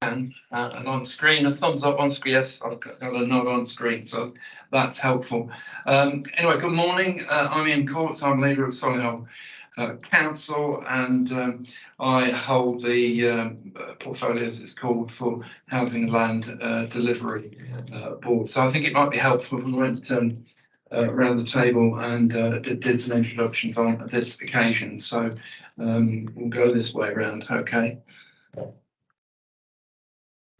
And on screen, a thumbs up on screen. Yes, I've got a nod on screen, so that's helpful. Anyway, good morning. I'm Ian Courts. I'm leader of Solihull Council, and I hold the portfolio, as it's called, for Housing Land Delivery Board. So I think it might be helpful if we went around the table and did some introductions on this occasion. So we'll go this way around, okay?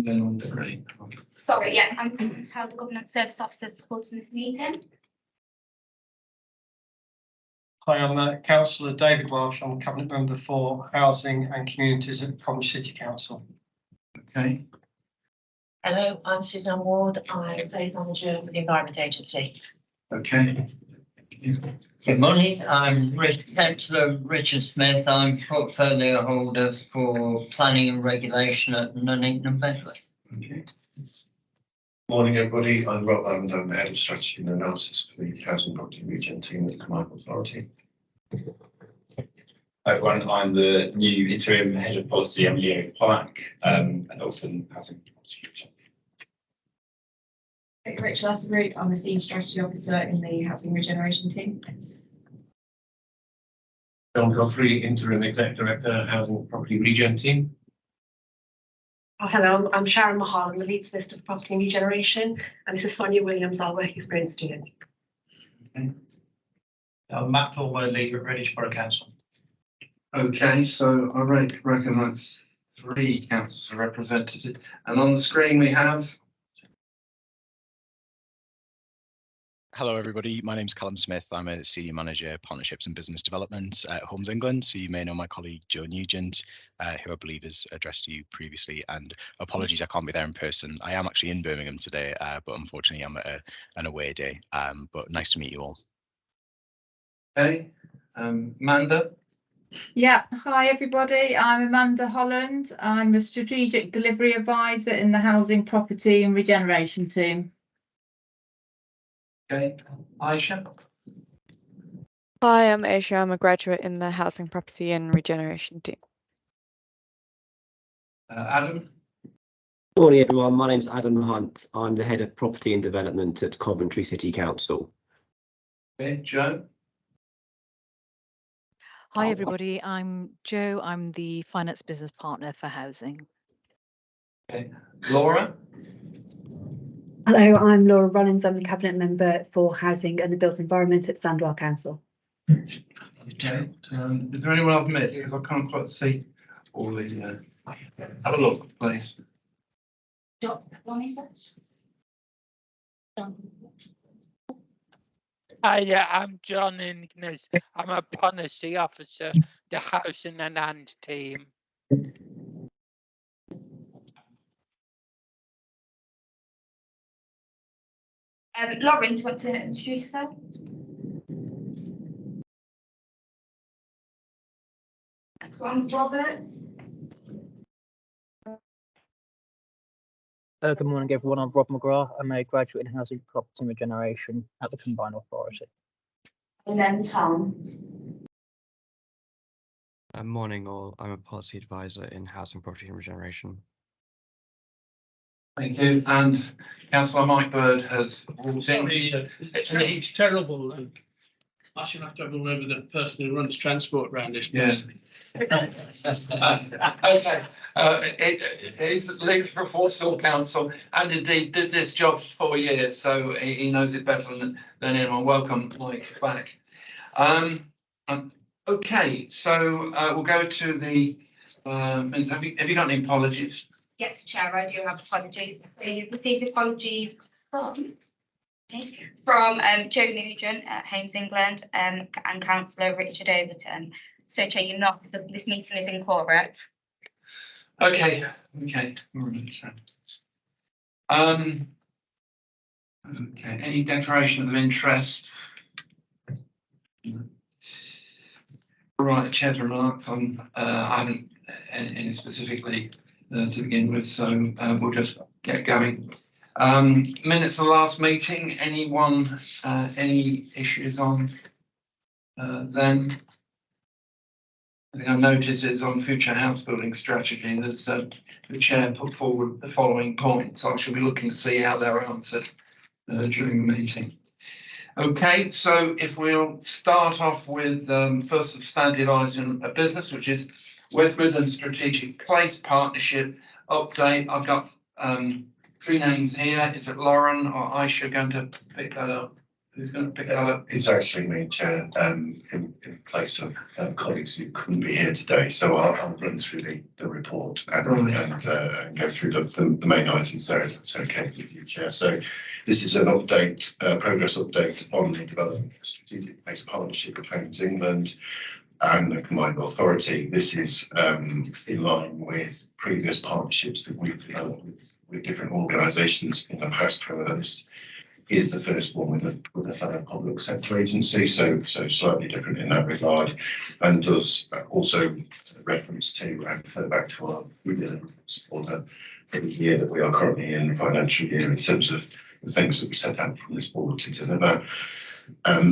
Then on screen. Sorry, yeah, I'm how the Governance Service Officer supporting this meeting. Hi, I'm Councillor David Welsh. I'm Cabinet Member for Housing and Communities at Coventry City Council. Okay. Hello, I'm Suzanne Ward. I'm Lead Manager for the Environment Agency. Okay. Good morning, I'm Councillor Richard Smith. I'm portfolio holder for planning and regulation at Nuneaton and Bedworth. Okay. Morning, everybody. I'm Rob Lavender. I'm the Head of Strategy and Analysis for the Housing Property Region team at the Combined Authority. Hi everyone, I'm the new interim head of policy, Emily Plack, and also in Housing Property Region. Rachel Asselroot, I'm the Senior Strategy Officer in the Housing Regeneration team. John Godfrey, Interim Exec Director, Housing Property Region team. Oh, hello, I'm Sharon Mahal. I'm the Lead Solicitor for Property and Regeneration, and this is Sonia Williams, our work experience student. I'm Matt Fulmer, Leader at Redditch Borough Council. Okay, so I reckon that's 3 councils are represented, and on the screen we have. Hello everybody, my name's Callum Smith. I'm a Senior Manager, Partnerships and Business Development at Homes England. So you may know my colleague Joe Nugent, who I believe has addressed you previously, and apologies I can't be there in person. I am actually in Birmingham today, but unfortunately I'm at an away day, but nice to meet you all. Okay, Amanda. Yeah, hi everybody, I'm Amanda Holland. I'm a Strategic Delivery Advisor in the Housing, Property and Regeneration team. Okay, Aisha. Hi, I'm Aisha. I'm a graduate in the Housing, Property and Regeneration team. Adam. Morning everyone, my name's Adam Hunt. I'm the Head of Property and Development at Coventry City Council. Okay, Joe. Hi everybody, I'm Jo. I'm the Finance Business Partner for Housing. Okay, Laura. Hello, I'm Laura Rollins. I'm the Cabinet Member for Housing and the Built Environment at Sandwell Council. Okay, is there anyone I've missed? Because I can't quite see all the. Have a look, please. Hi, I'm John Ingnes. I'm a policy officer, the Housing and Land team. Lauren, do you want to introduce yourself? Robert. Good morning everyone, I'm Rob McGrath. I'm a graduate in Housing, Property and Regeneration at the Combined Authority. And then Tom. Morning all, I'm a Policy Advisor in Housing, Property and Regeneration. Thank you, and Councillor Mike Bird has walked in. Sorry, it's terrible. I should have to have a word with the person who runs transport around this place. Okay, he's leader for Walsall Council and indeed did this job for 4 years, so he knows it better than anyone. Welcome, Mike, back. Okay, so we'll go to the minutes. Have you got any apologies? Yes, Chair, I do have apologies. So you've received apologies from Joe Nugent at Homes England and Councillor Richard Overton. So, Chair, you're not. This meeting is incorrect. Okay. Okay. Okay. Any declarations of interest? Right. Chair's remarks on. I haven't any specifically to begin with, so we'll just get going. Minutes of the last meeting. Anyone? Any issues on them? I think I noticed it's on future house building strategy. There's the chair put forward the following points. I shall be looking to see how they're answered during the meeting. Okay, so if we'll start off with first substantive item of business, which is West Midlands Strategic Place Partnership update. I've got 3 names here. Is it Lauren or Aisha going to pick that up? Who's going to pick that up? It's actually me, Chair, in place of colleagues who couldn't be here today. So I'll run through the report and go through the main items there, if that's okay with you, Chair. So this is an update, progress update on the development of a strategic place partnership with Homes England and the combined authority. This is in line with previous partnerships that we've developed with different organisations in the past. However, this is the first one with a fellow public sector agency, so slightly different in that regard, and does also reference to and refer back to our deliverables for the year that we are currently in, financial year, in terms of the things that we set out from this board to deliver.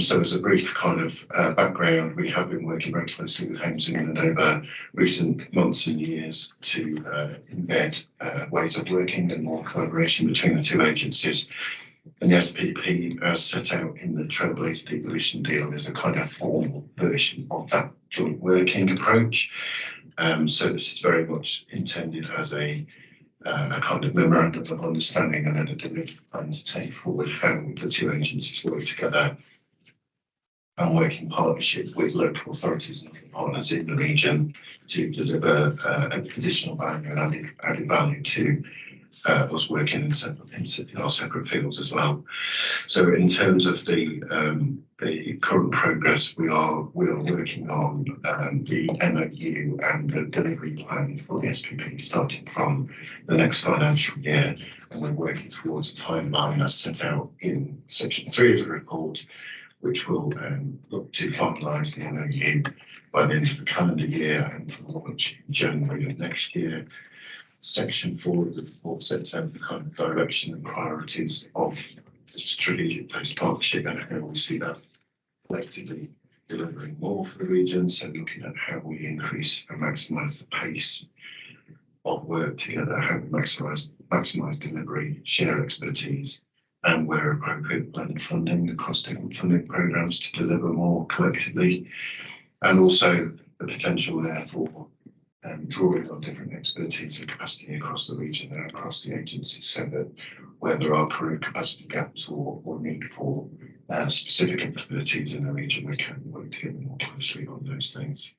So as a brief kind of background, we have been working very closely with Homes England over recent months and years to embed ways of working and more collaboration between the two agencies. And the SPP, as set out in the Trailblazer Devolution deal, is a kind of formal version of that joint working approach. So this is very much intended as a kind of memorandum of understanding and a delivery plan to take forward how the two agencies work together and work in partnership with local authorities and partners in the region to deliver additional value and added value to us working in our separate fields as well. So in terms of the current progress, we are working on the MOU and the delivery plan for the SPP starting from the next financial year, and we're working towards a timeline as set out in section 3 of the report, which will look to finalise the MOU by the end of the calendar year and for launch in January of next year. Section 4 of the report sets out the kind of direction and priorities of the strategic place partnership and how we see that collectively delivering more for the region. So looking at how we increase and maximise the pace of work together, how we maximise delivery, share expertise, and where appropriate blend funding across different funding programmes to deliver more collectively, and also the potential there for drawing on different expertise and capacity across the region and across the agency, so that where there are current capacity gaps or need for specific capabilities in the region, we can work together more closely on those things.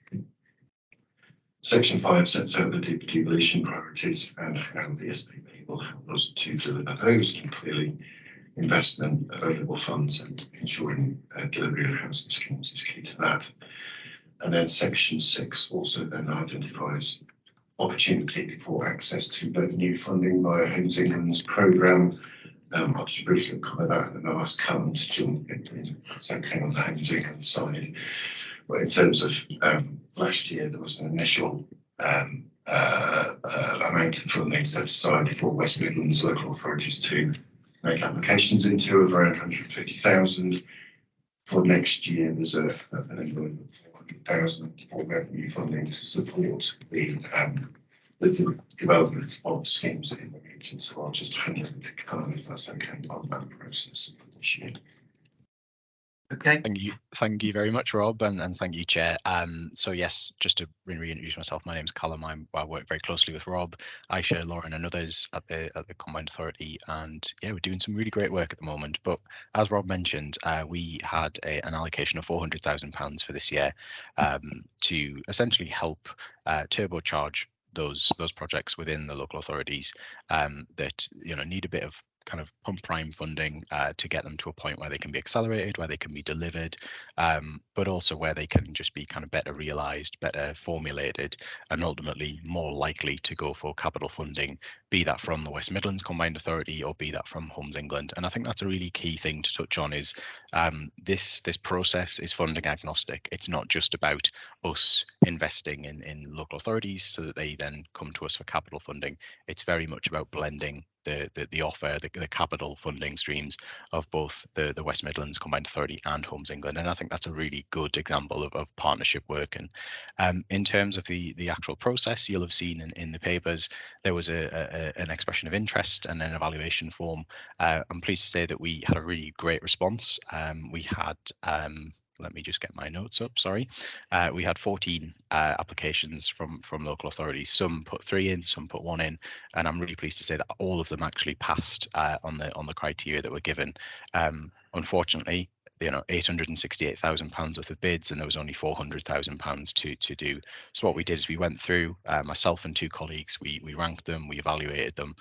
Section 5 sets out the devolution priorities and how the SPP will help us to deliver those, and clearly investment, available funds and ensuring delivery of housing schemes is key to that. And then section 6 also then identifies opportunity for access to revenue funding via Homes England's programme. I'll just briefly cover that and I'll ask Callum to jump in. It's okay on the Homes England side. But in terms of last year, there was an initial amount of funding set aside for West Midlands local authorities to make applications into of around 150,000. For next year, there's an envelope of 400,000 for revenue funding to support the development of schemes in the region. So I'll just hand over to Callum if that's okay on that process for this year. Okay. Thank you very much, Rob, and thank you, Chair. So yes, just to reintroduce myself, my name's Callum. I work very closely with Rob, Aisha, Lauren, and others at the Combined Authority, and yeah, we're doing some really great work at the moment. But as Rob mentioned, we had an allocation of £400,000 for this year to essentially help turbocharge those projects within the local authorities that need a bit of kind of pump prime funding to get them to a point where they can be accelerated, where they can be delivered, but also where they can just be kind of better realised, better formulated, and ultimately more likely to go for capital funding, be that from the West Midlands Combined Authority or be that from Homes England. And I think that's a really key thing to touch on is this process is funding agnostic. It's not just about us investing in local authorities so that they then come to us for capital funding. It's very much about blending the offer, the capital funding streams of both the West Midlands Combined Authority and Homes England. And I think that's a really good example of partnership work. And in terms of the actual process, you'll have seen in the papers, there was an expression of interest and an evaluation form. I'm pleased to say that we had a really great response. We had let me just get my notes up, sorry. We had 14 applications from local authorities. Some put 3 in, some put 1 in, and I'm really pleased to say that all of them actually passed on the criteria that were given. Unfortunately, £868,000 worth of bids, and there was only £400,000 to do. So what we did is we went through, myself and 2 colleagues, we ranked them, we evaluated them,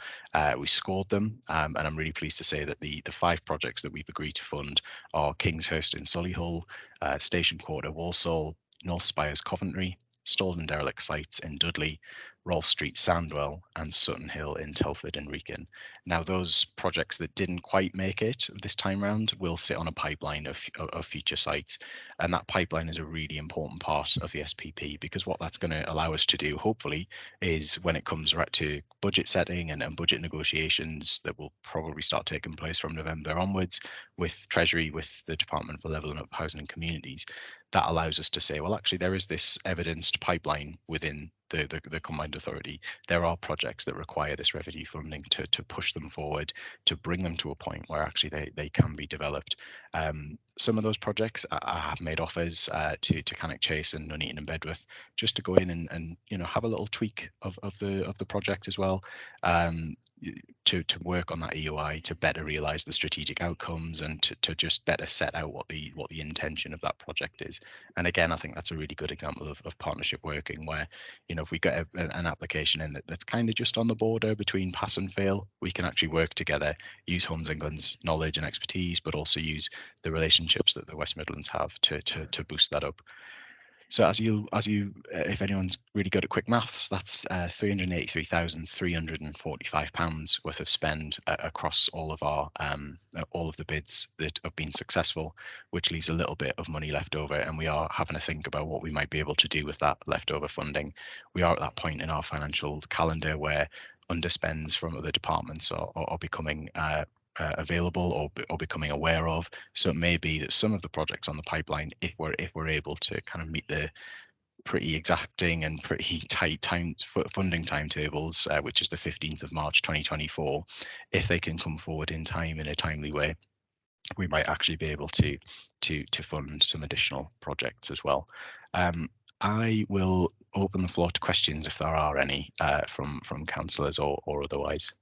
we scored them, and I'm really pleased to say that the 5 projects that we've agreed to fund are Kingshurst in Solihull, Station Quarter Walsall, North Spires Coventry, stalled and derelict sites in Dudley, Rolfe Street Sandwell, and Sutton Hill in Telford and Wrekin. Now, those projects that didn't quite make it this time round will sit on a pipeline of future sites, and that pipeline is a really important part of the SPP, because what that's going to allow us to do, hopefully, is when it comes right to budget setting and budget negotiations that will probably start taking place from November onwards with Treasury, with the Department for Levelling Up Housing and Communities, that allows us to say, well, actually, there is this evidenced pipeline within the Combined Authority. There are projects that require this revenue funding to push them forward, to bring them to a point where actually they can be developed. Some of those projects I have made offers to Cannock Chase and Nuneaton and Bedworth, just to go in and have a little tweak of the project as well, to work on that EOI, to better realise the strategic outcomes, and to just better set out what the intention of that project is. And again, I think that's a really good example of partnership working, where if we get an application in that's kind of just on the border between pass and fail, we can actually work together, use Homes England's knowledge and expertise, but also use the relationships that the West Midlands have to boost that up. So as you, if anyone's really good at quick maths, that's £383,345 worth of spend across all of the bids that have been successful, which leaves a little bit of money left over, and we are having to think about what we might be able to do with that leftover funding. We are at that point in our financial calendar where underspends from other departments are becoming available or becoming aware of. So it may be that some of the projects on the pipeline, if we're able to kind of meet the pretty exacting and pretty tight funding timetables, which is the 15th of March 2024, if they can come forward in time in a timely way, we might actually be able to fund some additional projects as well. I will open the floor to questions if there are any from councillors or otherwise.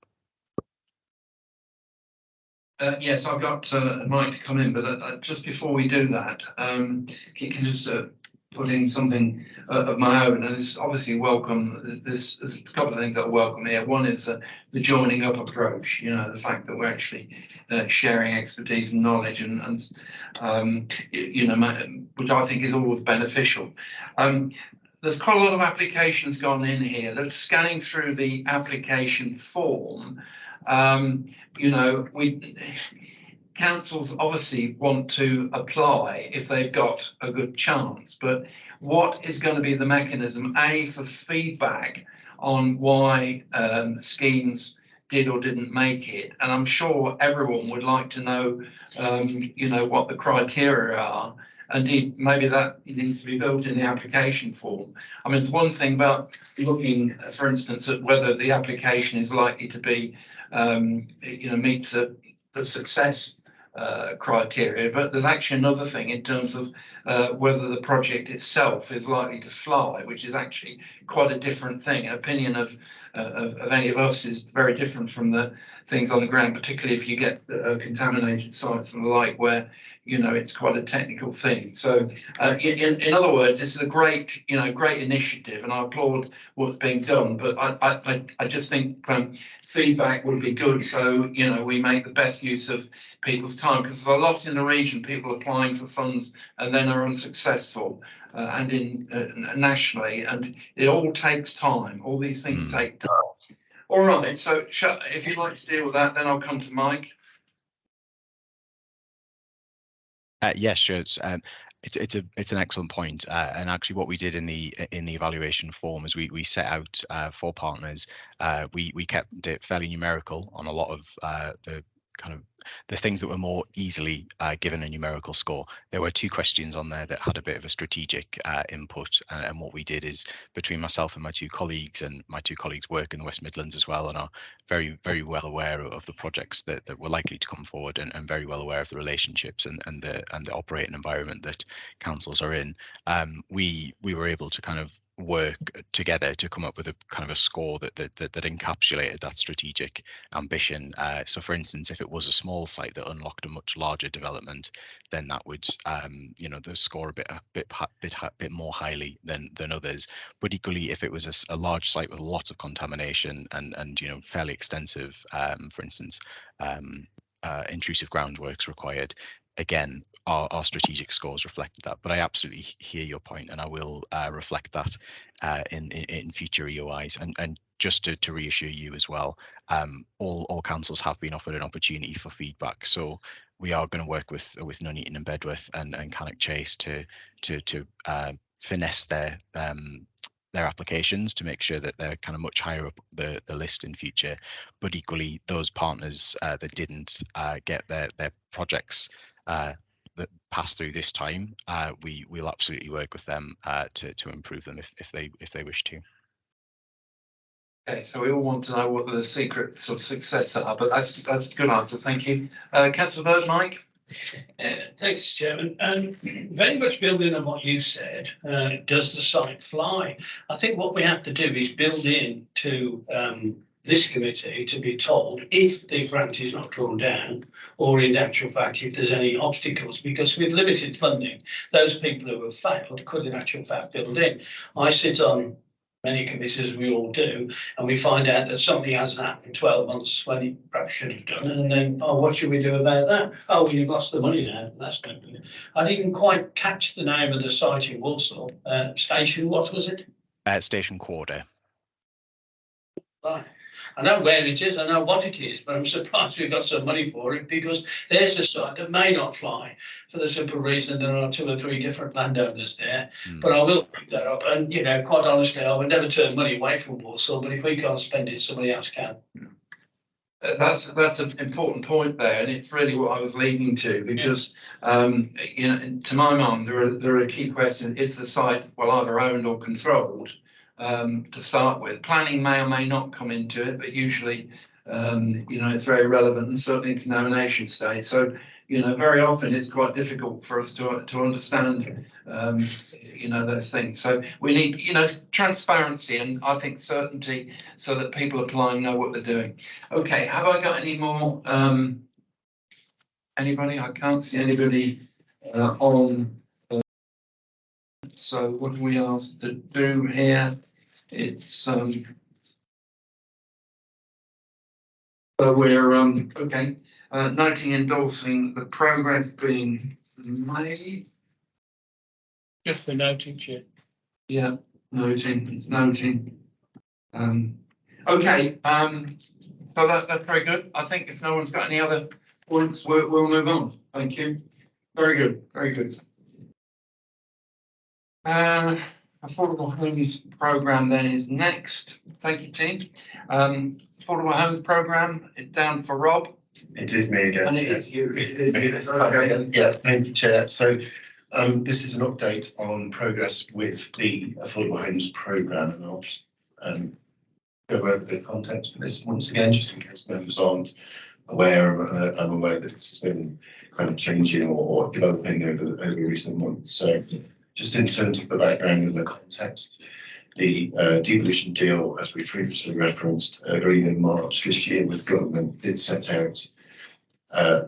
Yes, I've got Mike to come in, but just before we do that, you can just put in something of my own, and it's obviously welcome. There's a couple of things that are welcome here. One is the joining up approach, the fact that we're actually sharing expertise and knowledge, and which I think is always beneficial. There's quite a lot of applications gone in here. They're scanning through the application form. Councils obviously want to apply if they've got a good chance, but what is going to be the mechanism, A, for feedback on why schemes did or didn't make it? And I'm sure everyone would like to know, what the criteria are. Indeed, maybe that needs to be built in the application form. I mean, it's one thing about looking, for instance, at whether the application is likely to be, meets the success criteria, but there's actually another thing in terms of whether the project itself is likely to fly, which is actually quite a different thing. An opinion of any of us is very different from the things on the ground, particularly if you get contaminated sites and the like, where it's quite a technical thing. So in other words, this is a great initiative, and I applaud what's being done, but I just think feedback would be good, so we make the best use of people's time, because there's a lot in the region, people applying for funds and then are unsuccessful, and nationally, and it all takes time. All these things take time. All right, so if you'd like to deal with that, then I'll come to Mike. Yes, sure. It's an excellent point, and actually what we did in the evaluation form is we set out for partners. We kept it fairly numerical on a lot of the things that were more easily given a numerical score. There were 2 questions on there that had a bit of a strategic input, and what we did is, between myself and my 2 colleagues, and my 2 colleagues work in the West Midlands as well, and are very well aware of the projects that were likely to come forward, and very well aware of the relationships and the operating environment that councils are in. We were able to kind of work together to come up with a kind of a score that encapsulated that strategic ambition. So for instance, if it was a small site that unlocked a much larger development, then that would the score a bit more highly than others. But equally, if it was a large site with a lot of contamination and fairly extensive, for instance, intrusive groundworks required, again, our strategic scores reflected that. But I absolutely hear your point, and I will reflect that in future EOIs. And just to reassure you as well, all councils have been offered an opportunity for feedback. So we are going to work with Nuneaton and Bedworth and Cannock Chase to finesse their applications to make sure that they're kind of much higher up the list in future. But equally, those partners that didn't get their projects that pass through this time, we'll absolutely work with them to improve them if they wish to. Okay, so we all want to know what the secrets of success are, but that's a good answer. Thank you. Councillor Bird, Mike. Thanks, Chairman. Very much building on what you said, does the site fly? I think what we have to do is build in to this committee to be told if the grant is not drawn down, or in actual fact, if there's any obstacles, because with limited funding, those people who have failed could in actual fact build in. I sit on many committees, we all do, and we find out that something hasn't happened in 12 months when it perhaps should have done, and then, oh, what should we do about that? Oh, well, you've lost the money now, that's no good. I didn't quite catch the name of the site in Walsall. Station, what was it? Station Quarter. Right. I know where it is, I know what it is, but I'm surprised we've got some money for it, because there's a site that may not fly for the simple reason there are 2 or 3 different landowners there. But I will pick that up, and quite honestly, I would never turn money away from Walsall, but if we can't spend it, somebody else can. That's an important point there, and it's really what I was leading to, because to my mind, there are key questions. Is the site either owned or controlled? To start with, planning may or may not come into it, but usually, it's very relevant, and certainly in contamination stage. So, very often it's quite difficult for us to understand, those things. So we need, transparency, and I think certainty, so that people applying know what they're doing. Okay, have I got any more? Anybody? I can't see anybody on. So what do we ask to do here? It's so we're okay. Noting, endorsing the progress being made. Just for noting, Chair. Yeah, noting. It's noting. Okay. So that's very good. I think if no one's got any other points, we'll move on. Thank you. Very good. Very good. Affordable Homes Programme then is next. Thank you, team. Affordable Homes Programme, it's down for Rob. It is me again. And it is you. Yeah, thank you, Chair. So this is an update on progress with the Affordable Homes Programme, and I'll just go over the context for this once again, just in case members aren't aware. I'm aware that this has been kind of changing or developing over recent months. So just in terms of the background and the context, the devolution deal, as we previously referenced, agreed in March this year with government, did set out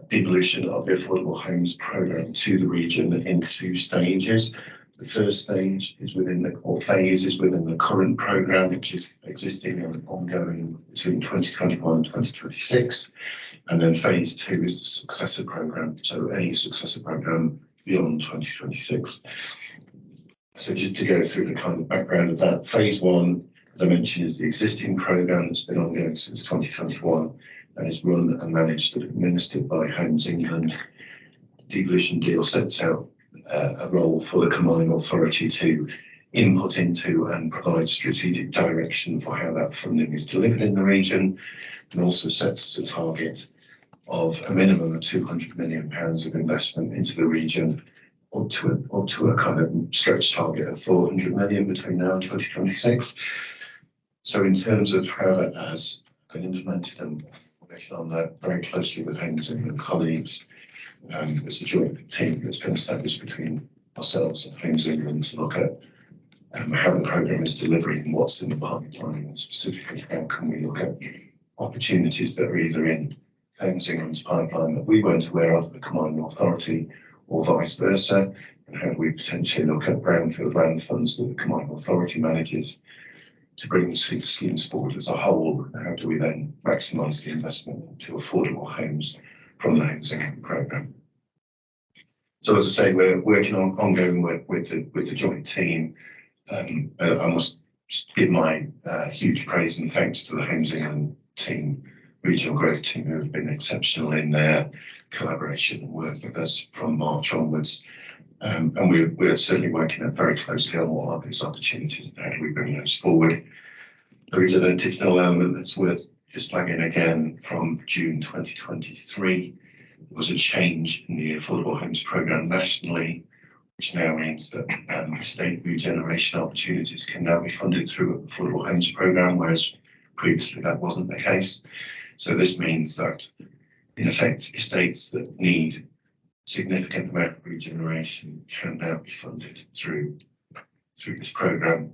devolution of the Affordable Homes Programme to the region in 2 stages. The first stage is phase is within the current programme, which is existing and ongoing between 2021 and 2026. And then phase 2 is the successor programme, so any successor programme beyond 2026. So just to go through the kind of background of that, phase 1, as I mentioned, is the existing programme that's been ongoing since 2021 and is run and managed and administered by Homes England. The devolution deal sets out a role for the combined authority to input into and provide strategic direction for how that funding is delivered in the region, and also sets us a target of a minimum of £200 million of investment into the region, up to a kind of stretch target of 400 million between now and 2026. So in terms of how that has been implemented, and working on that very closely with Homes England colleagues, there's a joint team that's been established between ourselves and Homes England to look at how the programme is delivering, what's in the pipeline, and specifically how can we look at opportunities that are either in Homes England's pipeline that we weren't aware of, the combined authority, or vice versa, and how do we potentially look at brownfield land funds that the combined authority manages to bring the schemes forward as a whole, and how do we then maximise the investment into affordable homes from the Homes England programme. So as I say, we're working on ongoing work with the joint team. I must give my huge praise and thanks to the Homes England team, regional growth team, who have been exceptional in their collaboration and work with us from March onwards. And we're certainly working very closely on what are those opportunities and how do we bring those forward. There is an additional element that's worth just flagging again from June 2023. There was a change in the Affordable Homes Programme nationally, which now means that estate regeneration opportunities can now be funded through the Affordable Homes Programme, whereas previously that wasn't the case. So this means that, in effect, estates that need significant amount of regeneration can now be funded through this programme,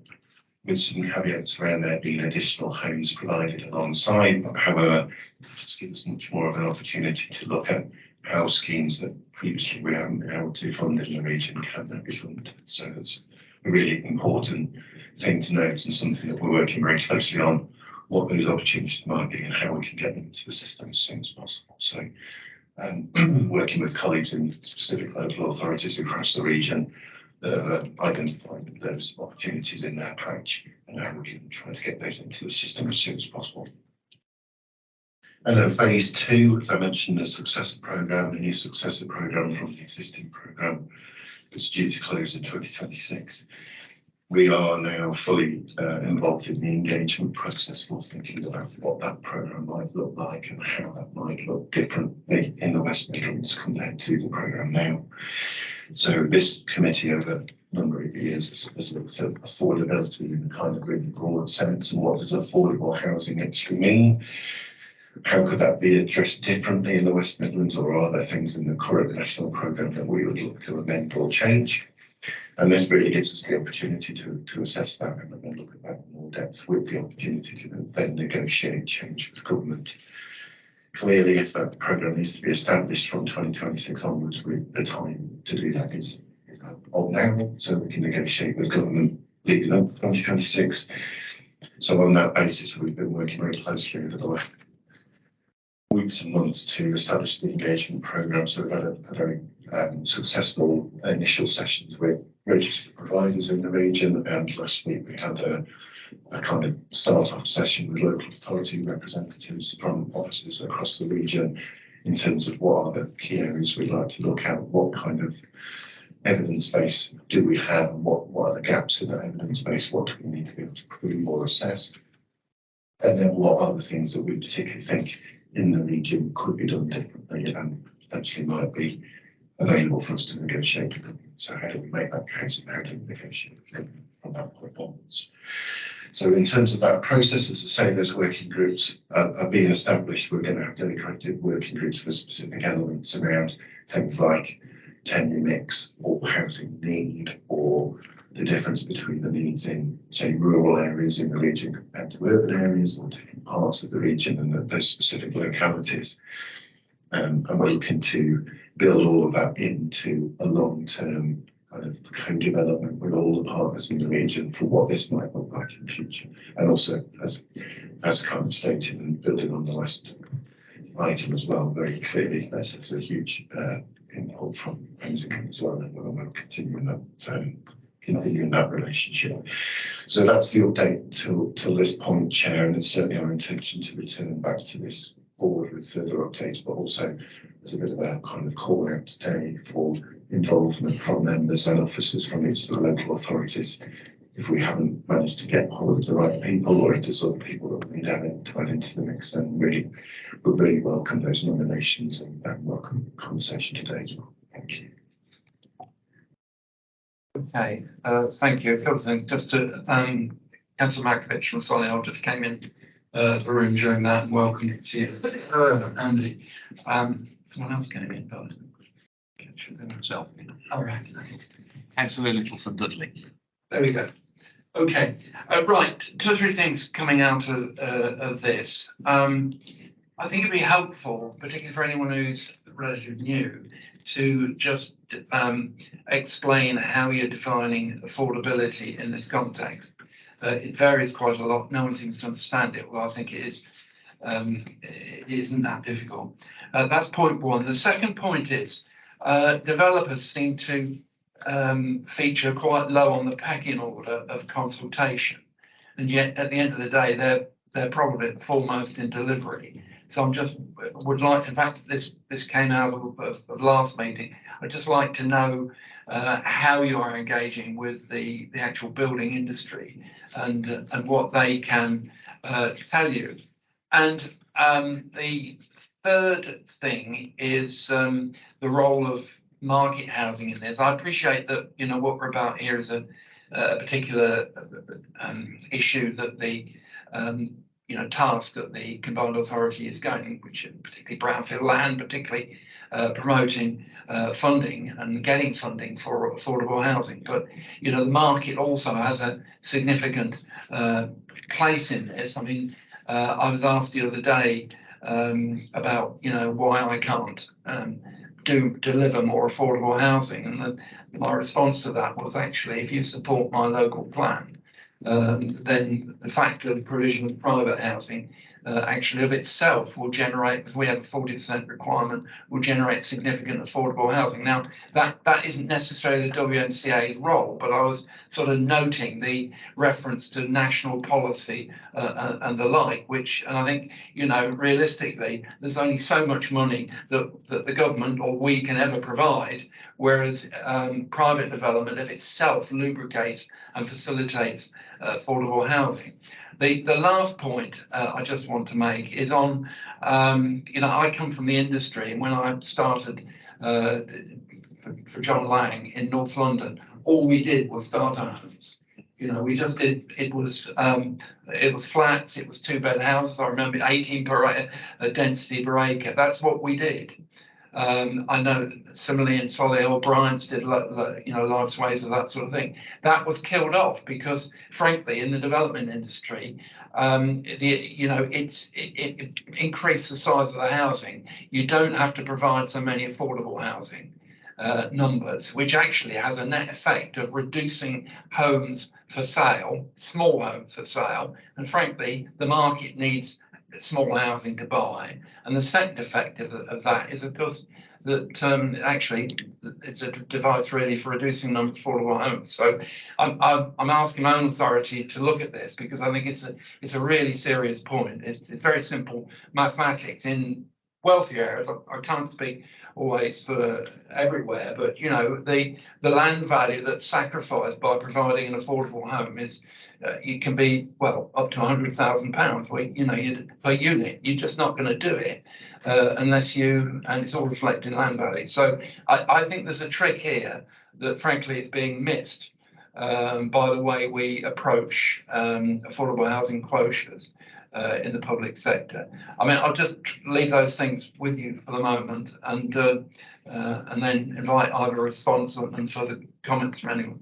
with some caveats around there being additional homes provided alongside. But however, it just gives us much more of an opportunity to look at how schemes that previously we haven't been able to fund in the region can now be funded. So it's a really important thing to note, and something that we're working very closely on, what those opportunities might be and how we can get them into the system as soon as possible. So working with colleagues in specific local authorities across the region that have identified those opportunities in their patch, and how we can try to get those into the system as soon as possible. And then phase 2, as I mentioned, the successor programme, the new successor programme from the existing programme, is due to close in 2026. We are now fully involved in the engagement process for thinking about what that programme might look like and how that might look differently in the West Midlands compared to the programme now. So this committee over a number of years has looked at affordability in a kind of really broad sense, and what does affordable housing actually mean? How could that be addressed differently in the West Midlands, or are there things in the current national programme that we would look to amend or change? And this really gives us the opportunity to assess that and then look at that in more depth, with the opportunity to then negotiate change with government. Clearly, if that programme needs to be established from 2026 onwards, the time to do that is now, so we can negotiate with government leading up to 2026. So on that basis, we've been working very closely over the last weeks and months to establish the engagement programme. So we've had a very successful initial sessions with registered providers in the region, and last week we had a kind of start-off session with local authority representatives from offices across the region in terms of what are the key areas we'd like to look at, what kind of evidence base do we have, and what are the gaps in that evidence base, what do we need to be able to prove or assess, and then what are the things that we particularly think in the region could be done differently and potentially might be available for us to negotiate with them. So how do we make that case and how do we negotiate with them from that point onwards? So in terms of that process, as I say, those working groups are being established. We're going to have dedicated working groups for specific elements around things like tenure mix or housing need, or the difference between the needs in, say, rural areas in the region compared to urban areas, or different parts of the region and those specific localities. And we're looking to build all of that into a long-term kind of co-development with all the partners in the region for what this might look like in the future. And also, as kind of stated and building on the last item as well, very clearly, that's a huge input from Homes England as well, and we'll continue that relationship. So that's the update till this point, Chair, and it's certainly our intention to return back to this board with further updates, but also as a bit of a kind of call out today for involvement from members and officers from each of the local authorities. If we haven't managed to get hold of the right people, or if there's other people that we need to add into the mix, then we really welcome those nominations and welcome the conversation today as well. Thank you. Okay, thank you. A couple of things. Just to Councillor Markovich from Solihull just came in the room during that, and welcome to you. Andy, someone else came in, but Himself. all right. Councillor Little from Dudley. There we go. Okay, right. 2 or 3 things coming out of this. I think it'd be helpful, particularly for anyone who's relatively new, to just explain how you're defining affordability in this context. It varies quite a lot. No one seems to understand it. Well, I think it isn't that difficult. That's point one. The second point is developers seem to feature quite low on the pecking order of consultation, and yet at the end of the day, they're probably the foremost in delivery. So I'm just would like, in fact, this came out of last meeting. I'd just like to know how you are engaging with the actual building industry and what they can tell you. And the third thing is the role of market housing in this. I appreciate that, you know, what we're about here is a particular issue that the task that the combined authority is going, which particularly brownfield land, particularly promoting funding and getting funding for affordable housing. But you know, the market also has a significant place in this. I mean, I was asked the other day about, you know, why I can't deliver more affordable housing, and my response to that was, actually, if you support my local plan, then the fact of the provision of private housing actually of itself will generate, because we have a 40% requirement, will generate significant affordable housing. Now, that isn't necessarily the WNCA's role, but I was sort of noting the reference to national policy and the like, and I think, you know, realistically, there's only so much money that the government or we can ever provide, whereas private development of itself lubricates and facilitates affordable housing. The last point I just want to make is on, you know, I come from the industry, and when I started for John Lang in North London, all we did was starter homes. You know, we just did, it was flats, it was 2-bed houses. I remember 18 per density per acre. That's what we did. I know similarly in Solihull, Bryant's did, you know, large swathes of that sort of thing. That was killed off because, frankly, in the development industry, you know, it increased the size of the housing. You don't have to provide so many affordable housing numbers, which actually has a net effect of reducing homes for sale, small homes for sale, and frankly, the market needs small housing to buy. And the second effect of that is, of course, that actually it's a device really for reducing the number of affordable homes. So I'm asking my own authority to look at this, because I think it's a really serious point. It's very simple mathematics. In wealthier areas, I can't speak always for everywhere, but you know, the land value that's sacrificed by providing an affordable home is it can be, well, up to £100,000. You know, per unit. You're just not going to do it unless and it's all reflected in land value. So I think there's a trick here that, frankly, is being missed by the way we approach affordable housing closures in the public sector. I mean, I'll just leave those things with you for the moment, and then invite either a response and further comments from anyone.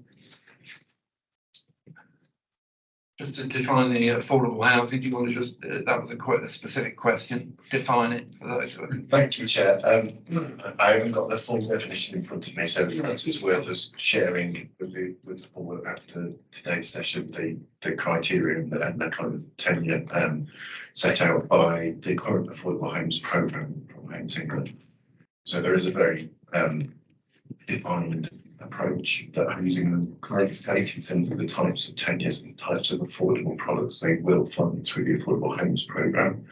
Just to define the affordable housing, do you want to just, that was quite a specific question, define it for those. Thank you, Chair. I haven't got the full definition in front of me, so perhaps it's worth us sharing with the board after today's session the criteria and the kind of tenure set out by the current Affordable Homes Programme from Homes England. So there is a very defined approach that Homes England currently take in terms of the types of tenures and types of affordable products they will fund through the Affordable Homes Programme.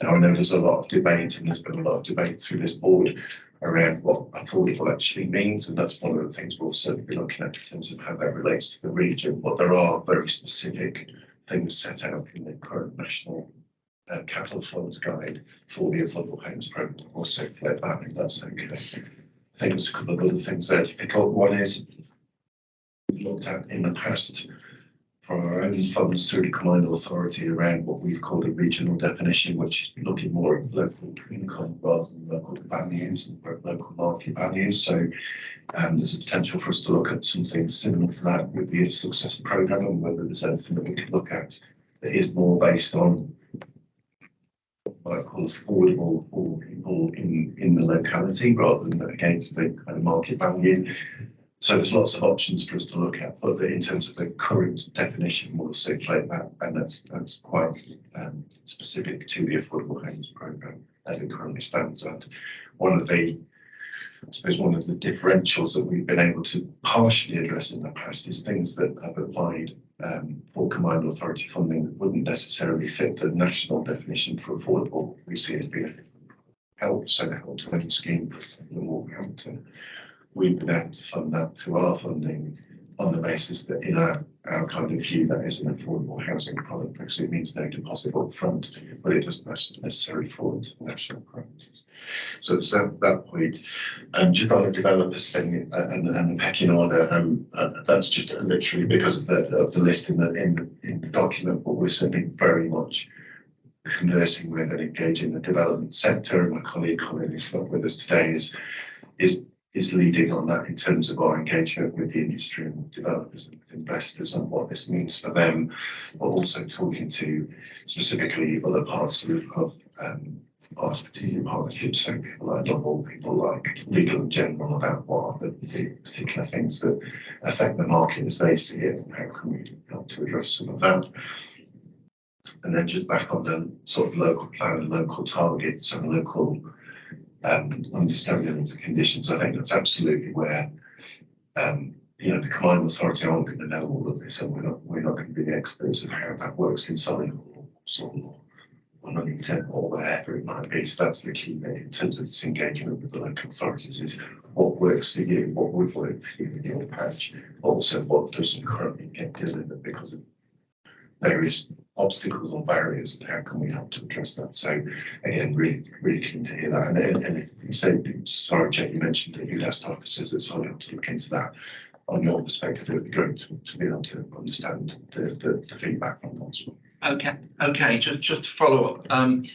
Now, I know there's a lot of debate, and there's been a lot of debate through this board around what affordable actually means, and that's one of the things we'll certainly be looking at in terms of how that relates to the region. But there are very specific things set out in the current national capital funds guide for the affordable homes programme. We'll circulate that if that's okay. I think there's a couple of other things there to pick up. One is we've looked at in the past for our own funds through the combined authority around what we've called a regional definition, which is looking more at local income rather than local values and local market values. So there's a potential for us to look at something similar to that with the successor programme, and whether there's anything that we could look at that is more based on what I call affordable for people in the locality rather than against the kind of market value. So there's lots of options for us to look at, but in terms of the current definition, we'll circulate that, and that's quite specific to the Affordable Homes Programme as it currently stands. And one of the differentials that we've been able to partially address in the past is things that have applied for combined authority funding that wouldn't necessarily fit the national definition for affordable. We see as being help, so the Help to Live scheme, for example, in Wolverhampton. We've been able to fund that through our funding on the basis that in our kind of view that is an affordable housing product, because it means no deposit up front, but it doesn't necessarily fall into the national parameters. So it's that point. Just on the developers thing and the pecking order, that's just literally because of the list in the document, but we're certainly very much conversing with and engaging the development sector. And my colleague Colin, who's not with us today, is leading on that in terms of our engagement with the industry and developers and investors on what this means for them, but also talking to specifically other parts of our strategic partnerships, so people like Double, people like Legal and General, about what are the particular things that affect the market as they see it and how can we help to address some of that. And then just back on the sort of local plan and local targets and local understanding of the conditions, I think that's absolutely where the combined authority aren't going to know all of this, and we're not going to be the experts of how that works inside or or wherever it might be. So that's the key bit in terms of this engagement with the local authorities, is what works for you, what would work for you in your patch, also what doesn't currently get delivered because of various obstacles or barriers, and how can we help to address that. So again, really keen to hear that. And if you say, sorry, Jake, you mentioned that you'd asked officers at Solihull to look into that. On your perspective, it would be great to be able to understand the feedback from those. Okay. Just to follow up,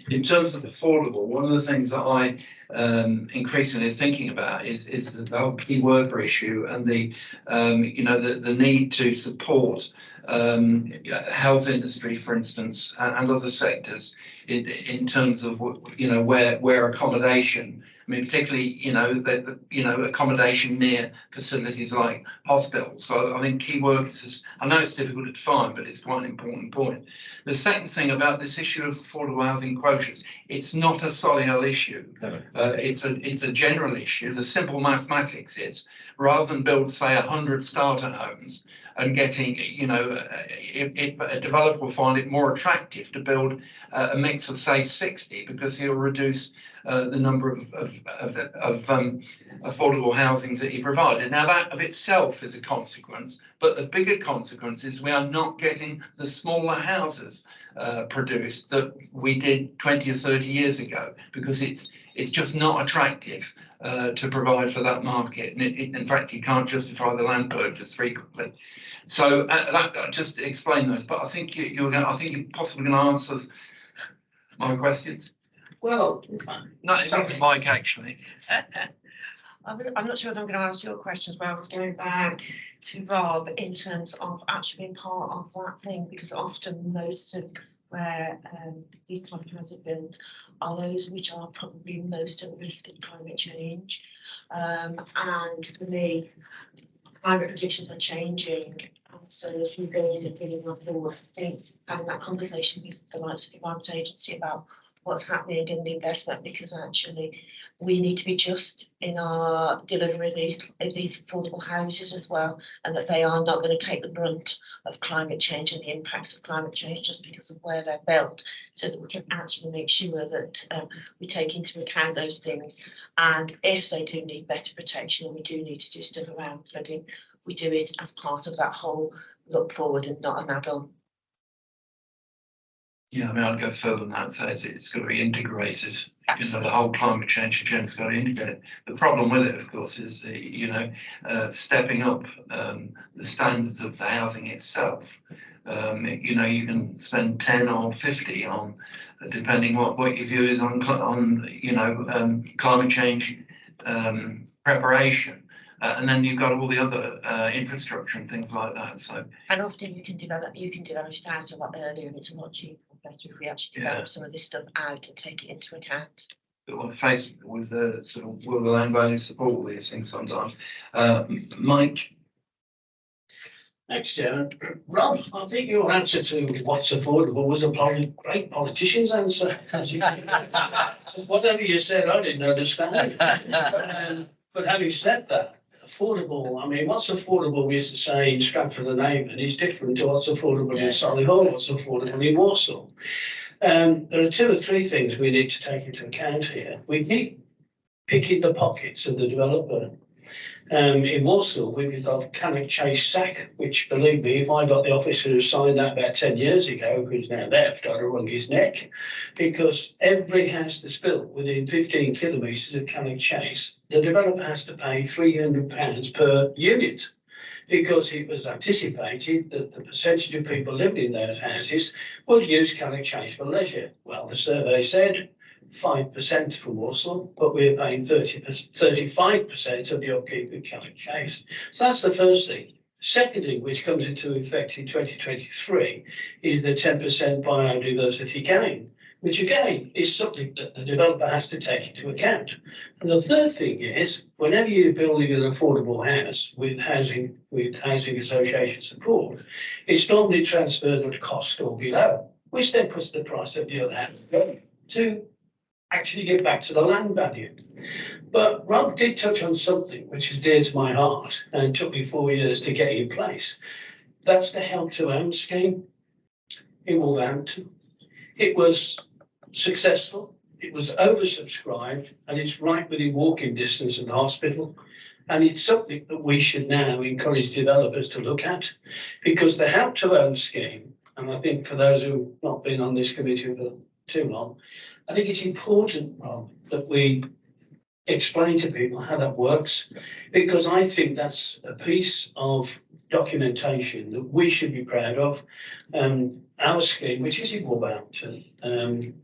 in terms of affordable, one of the things that I increasingly thinking about is the whole key worker issue and the the need to support health industry, for instance, and other sectors in terms of where accommodation. I mean, particularly, accommodation near facilities like hospitals. So I think key workers is, I know it's difficult to define, but it's quite an important point. The second thing about this issue of affordable housing quotients, it's not a Solihull issue. No. It's a general issue. The simple mathematics is, rather than build, say, 100 starter homes and getting, a developer will find it more attractive to build a mix of, say, 60, because he'll reduce the number of affordable housings that he provided. Now, that of itself is a consequence, but the bigger consequence is we are not getting the smaller houses produced that we did 20 or 30 years ago, because it's just not attractive to provide for that market. And in fact, you can't justify the land purchase frequently. So that just to explain those. But I think you're possibly going to answer my questions. Well, No, it wasn't Mike, actually. I'm not sure if I'm going to answer your questions, but I was going back to Rob in terms of actually being part of that thing, because often most of where these type of houses are built are those which are probably most at risk of climate change. And for me, climate conditions are changing. And so as we go into building our forwards, I think having that conversation with the likes of the Environment Agency about what's happening in the investment, because actually we need to be just in our delivery of these affordable houses as well, and that they are not going to take the brunt of climate change and the impacts of climate change just because of where they're built, so that we can actually make sure that we take into account those things. And if they do need better protection and we do need to do stuff around flooding, we do it as part of that whole look forward and not an add-on. Yeah, I mean, I'd go further than that, so it's got to be integrated. You know, the whole climate change agenda's got to integrate it. The problem with it, of course, is stepping up the standards of the housing itself. You know, you can spend 10 or 50 on, depending what your view is on climate change preparation. And then you've got all the other infrastructure and things like that. So, and often you can develop it out a lot earlier, and it's a lot cheaper and better if we actually develop some of this stuff out and take it into account. But we're faced with the sort of will the land value support all these things sometimes. Mike. Thanks, Chairman. Rob, I think your answer to what's affordable was a great politician's answer. Whatever you said, I didn't understand. But having said that, affordable, I mean, what's affordable, we used to say in Stratford-on-Avon, is different to what's affordable in Solihull, what's affordable in Walsall. There are 2 or 3 things we need to take into account here. We keep picking the pockets of the developer. In Walsall, we've got Cannock Chase Sack, which, believe me, if I got the officer who signed that about 10 years ago, who's now left, I'd have wrung his neck, because every house that's built within 15 kilometres of Cannock Chase, the developer has to pay £300 per unit, because it was anticipated that the percentage of people living in those houses would use Cannock Chase for leisure. Well, the survey said 5% for Walsall, but we're paying 35% of the upkeep of Cannock Chase. So that's the first thing. Secondly, which comes into effect in 2023, is the 10% biodiversity gain, which again is something that the developer has to take into account. And the third thing is, whenever you're building an affordable house with housing association support, it's normally transferred at cost or below, which then puts the price of the other house to actually get back to the land value. But Rob did touch on something which is dear to my heart and took me 4 years to get in place. That's the Help to Own scheme in Wolverhampton. It was successful, it was oversubscribed, and it's right within walking distance of the hospital. And it's something that we should now encourage developers to look at, because the Help to Own scheme, and I think for those who've not been on this committee for too long, I think it's important, Rob, that we explain to people how that works, because I think that's a piece of documentation that we should be proud of. Our scheme, which is in Wolverhampton,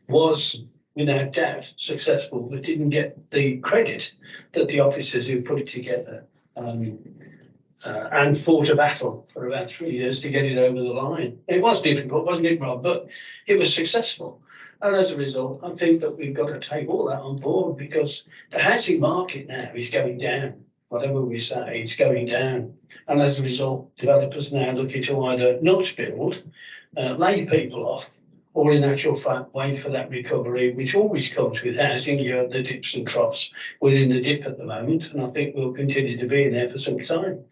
was without doubt successful, but didn't get the credit that the officers who put it together and fought a battle for about 3 years to get it over the line. It was difficult, wasn't it, Rob? But it was successful. And as a result, I think that we've got to take all that on board, because the housing market now is going down. Whatever we say, it's going down. And as a result, developers now looking to either not build, lay people off, or in actual fact, wait for that recovery, which always comes with housing. You have the dips and troughs. We're in the dip at the moment, and I think we'll continue to be in there for some time.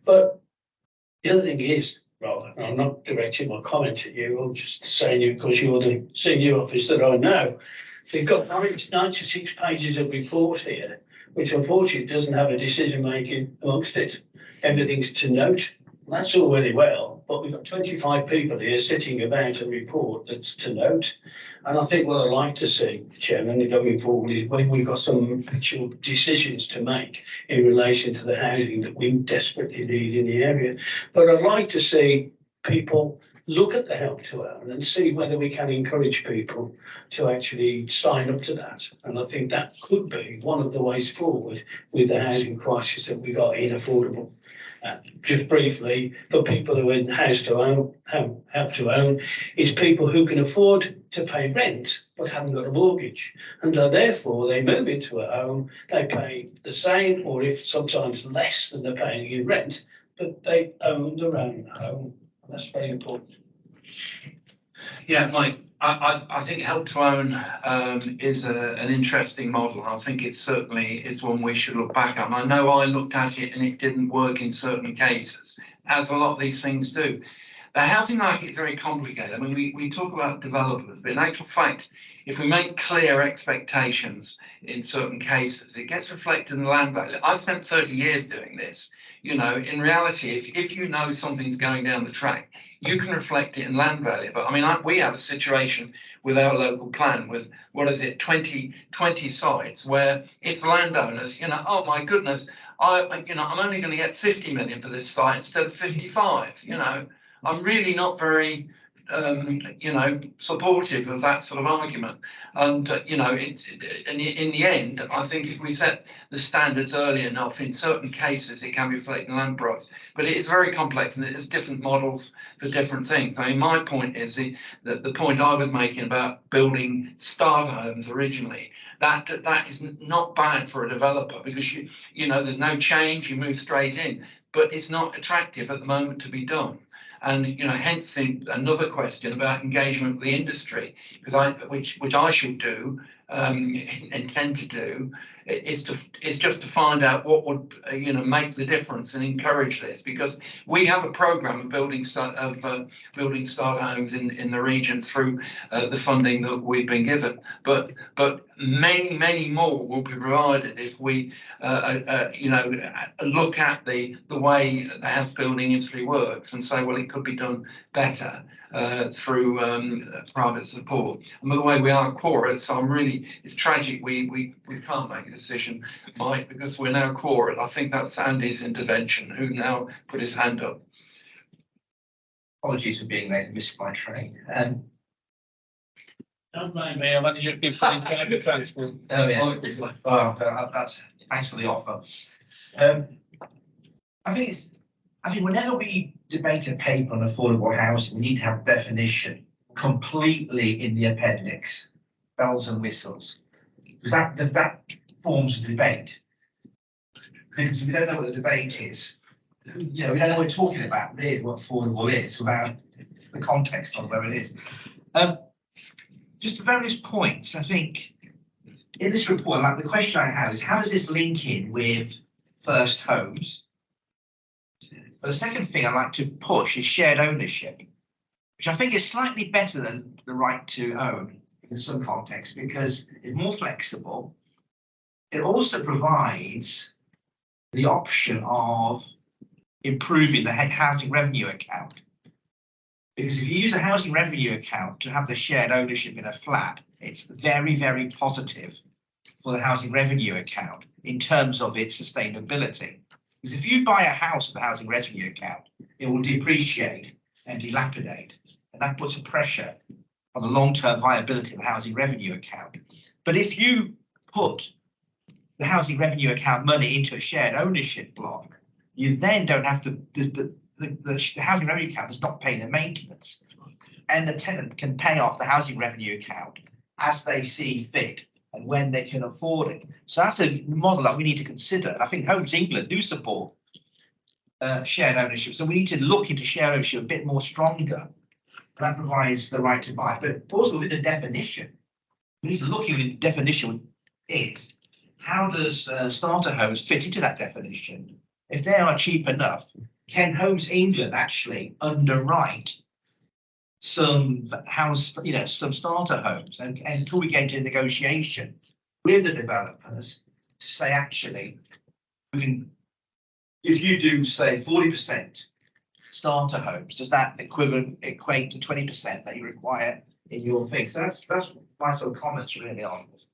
But the other thing is, Rob, I'm not directing my comment at you, I'm just saying you because you're the senior officer that I know. We've got 96 pages of report here, which unfortunately doesn't have a decision making amongst it. Everything's to note. That's all really well, but we've got 25 people here sitting about a report that's to note. And I think what I'd like to see, Chairman, going forward, is when we've got some actual decisions to make in relation to the housing that we desperately need in the area. But I'd like to see people look at the Help to Own and see whether we can encourage people to actually sign up to that. And I think that could be one of the ways forward with the housing crisis that we got in affordable. Just briefly, for people who are in Help to Own, is people who can afford to pay rent but haven't got a mortgage, and therefore they move into a home. They pay the same, or if sometimes less than they're paying in rent, but they own their own home. That's very important. Yeah, Mike, I think Help to Own is an interesting model. I think it's certainly is one we should look back at. And I know I looked at it and it didn't work in certain cases, as a lot of these things do. The housing market is very complicated. I mean, we talk about developers, but in actual fact, if we make clear expectations in certain cases, it gets reflected in the land value. I've spent 30 years doing this. You know, in reality, if you know something's going down the track, you can reflect it in land value. But I mean, we have a situation with our local plan with, what is it, 20 sites where it's landowners, you know, oh my goodness, I'm only going to get 50 million for this site instead of 55, you know. I'm really not very, supportive of that sort of argument. And, in the end, I think if we set the standards early enough, in certain cases, it can be reflected in land price. But it is very complex and it has different models for different things. I mean, my point is the point I was making about building starter homes originally, that is not bad for a developer because, there's no change, you move straight in, but it's not attractive at the moment to be done. And hence another question about engagement with the industry, because which I should do, intend to do, is just to find out what would make the difference and encourage this, because we have a program of building starter homes in the region through the funding that we've been given, but many more will be provided if we look at the way the house building industry works and say, well, it could be done better through private support. And by the way, we are Quorate, so it's tragic we can't make a decision, Mike, because we're now Quorate. I think that's Andy's intervention, who now put his hand up. Apologies for being late and missing my train. Don't mind me, I've only just been putting private transport. Oh, yeah. Oh, that's thanks for the offer. I think whenever we debate a paper on affordable housing, we need to have a definition completely in the appendix, bells and whistles, because that forms a debate. Because if we don't know what the debate is, we don't know what we're talking about, really, what affordable is, without the context on where it is. Just to various points, I think in this report, like the question I have is, how does this link in with first homes? But the second thing I'd like to push is shared ownership, which I think is slightly better than the right to own in some contexts because it's more flexible. It also provides the option of improving the housing revenue account. Because if you use a housing revenue account to have the shared ownership in a flat, it's very, very positive for the housing revenue account in terms of its sustainability. Because if you buy a house with a housing revenue account, it will depreciate and dilapidate, and that puts a pressure on the long-term viability of the housing revenue account. But if you put the housing revenue account money into a shared ownership block, you then don't have to, the housing revenue account does not pay the maintenance, and the tenant can pay off the housing revenue account as they see fit and when they can afford it. So that's a model that we need to consider. And I think Homes England do support shared ownership. So we need to look into shared ownership a bit more stronger. That provides the right to buy. But also within the definition, we need to look at the definition is, how does starter homes fit into that definition? If they are cheap enough, can Homes England actually underwrite some some starter homes, and can we get into negotiation with the developers to say, actually, we can, if you do say 40% starter homes, does that equate to 20% that you require in your thing? So that's my sort of comments really on this.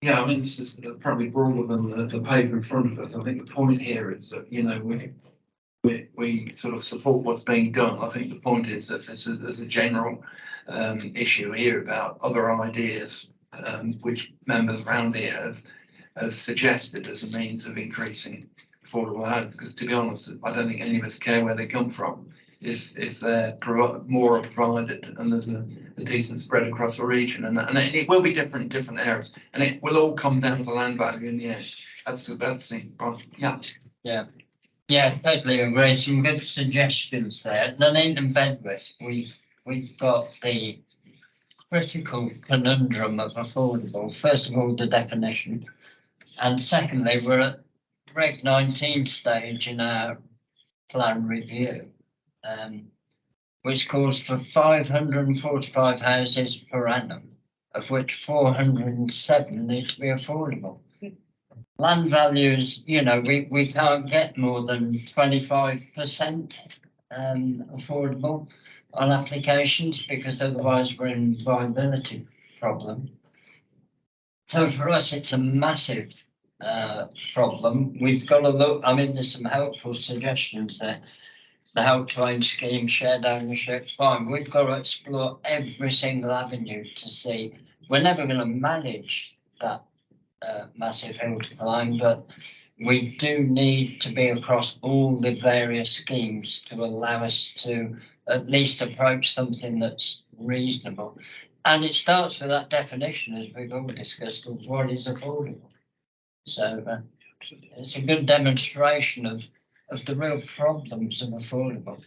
Yeah, I mean, this is probably broader than the paper in front of us. I think the point here is that, we sort of support what's being done. I think the point is that there's a general issue here about other ideas which members around here have suggested as a means of increasing affordable homes. Because to be honest, I don't think any of us care where they come from. If they're more are provided and there's a decent spread across the region, and it will be different in different areas, and it will all come down to land value in the end. That's the point. Yeah. Yeah. Yeah, totally agree. Some good suggestions there. Nuneaton Bedworth, we've got the critical conundrum of affordable. First of all, the definition, and secondly, we're at Reg 19 stage in our plan review, which calls for 545 houses per annum, of which 407 need to be affordable. Land values, you know, we can't get more than 25% affordable on applications because otherwise we're in viability problem. So for us, it's a massive problem. We've got to look, I mean, there's some helpful suggestions there. The Help to Own scheme, shared ownership, fine. We've got to explore every single avenue to see. We're never going to manage that massive hill to climb, but we do need to be across all the various schemes to allow us to at least approach something that's reasonable. And it starts with that definition, as we've all discussed, of what is affordable. So it's a good demonstration of the real problems of affordable.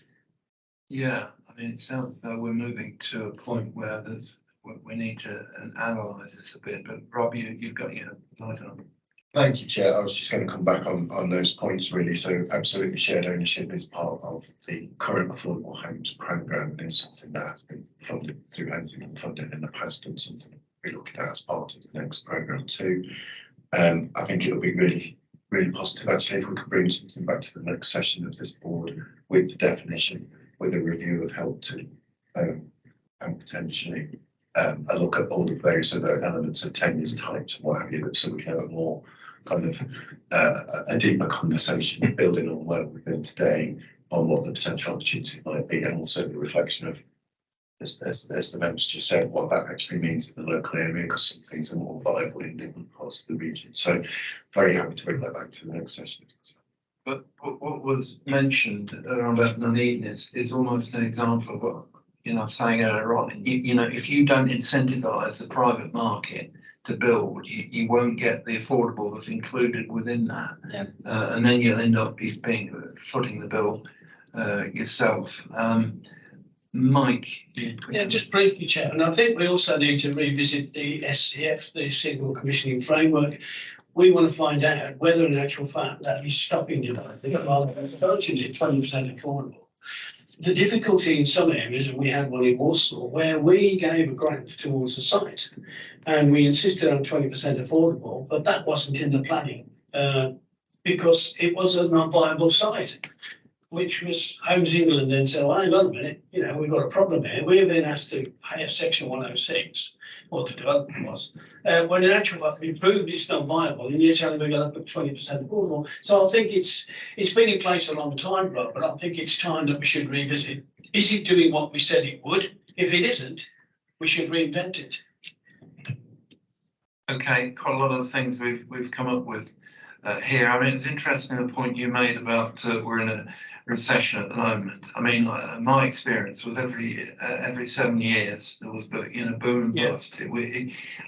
Yeah, I mean, it sounds though we're moving to a point where we need to analyse this a bit. But Rob, you've got your light on. Thank you, Chair. I was just going to come back on those points really. So absolutely, shared ownership is part of the current affordable homes programme, and is something that has been funded through housing and funded in the past, and something we're looking at as part of the next programme too. I think it'll be really positive actually if we could bring something back to the next session of this board with the definition, with a review of Help to and potentially a look at all the various other elements of tenures types and what have you, so we can have a more kind of a deeper conversation building on where we've been today on what the potential opportunity might be, and also the reflection of, as the members just said, what that actually means in the local area, because some things are more viable in different parts of the region. So very happy to bring that back to the next session. But what was mentioned around about Nuneaton is almost an example of what saying earlier on. You know, if you don't incentivise the private market to build, you won't get the affordable that's included within that. Yeah. And then you'll end up footing the bill yourself. Mike. Yeah, just briefly, Chair, and I think we also need to revisit the SCF, the Signal Commissioning Framework. We want to find out whether in actual fact that is stopping development rather than approaching it 20% affordable. The difficulty in some areas, and we had one in Warsaw, where we gave a grant towards a site and we insisted on 20% affordable, but that wasn't in the planning because it was a non-viable site, which was Homes England then said, well, hang on a minute, we've got a problem here. We've been asked to pay a section 106, what the development was, when in actual fact we proved it's not viable, and you're telling me we're going to put 20% affordable. So I think it's been in place a long time, Rob, but I think it's time that we should revisit. Is it doing what we said it would? If it isn't, we should reinvent it. Okay, quite a lot of the things we've come up with here. I mean, it's interesting the point you made about we're in a recession at the moment. I mean, my experience was every 7 years there was boom and bust.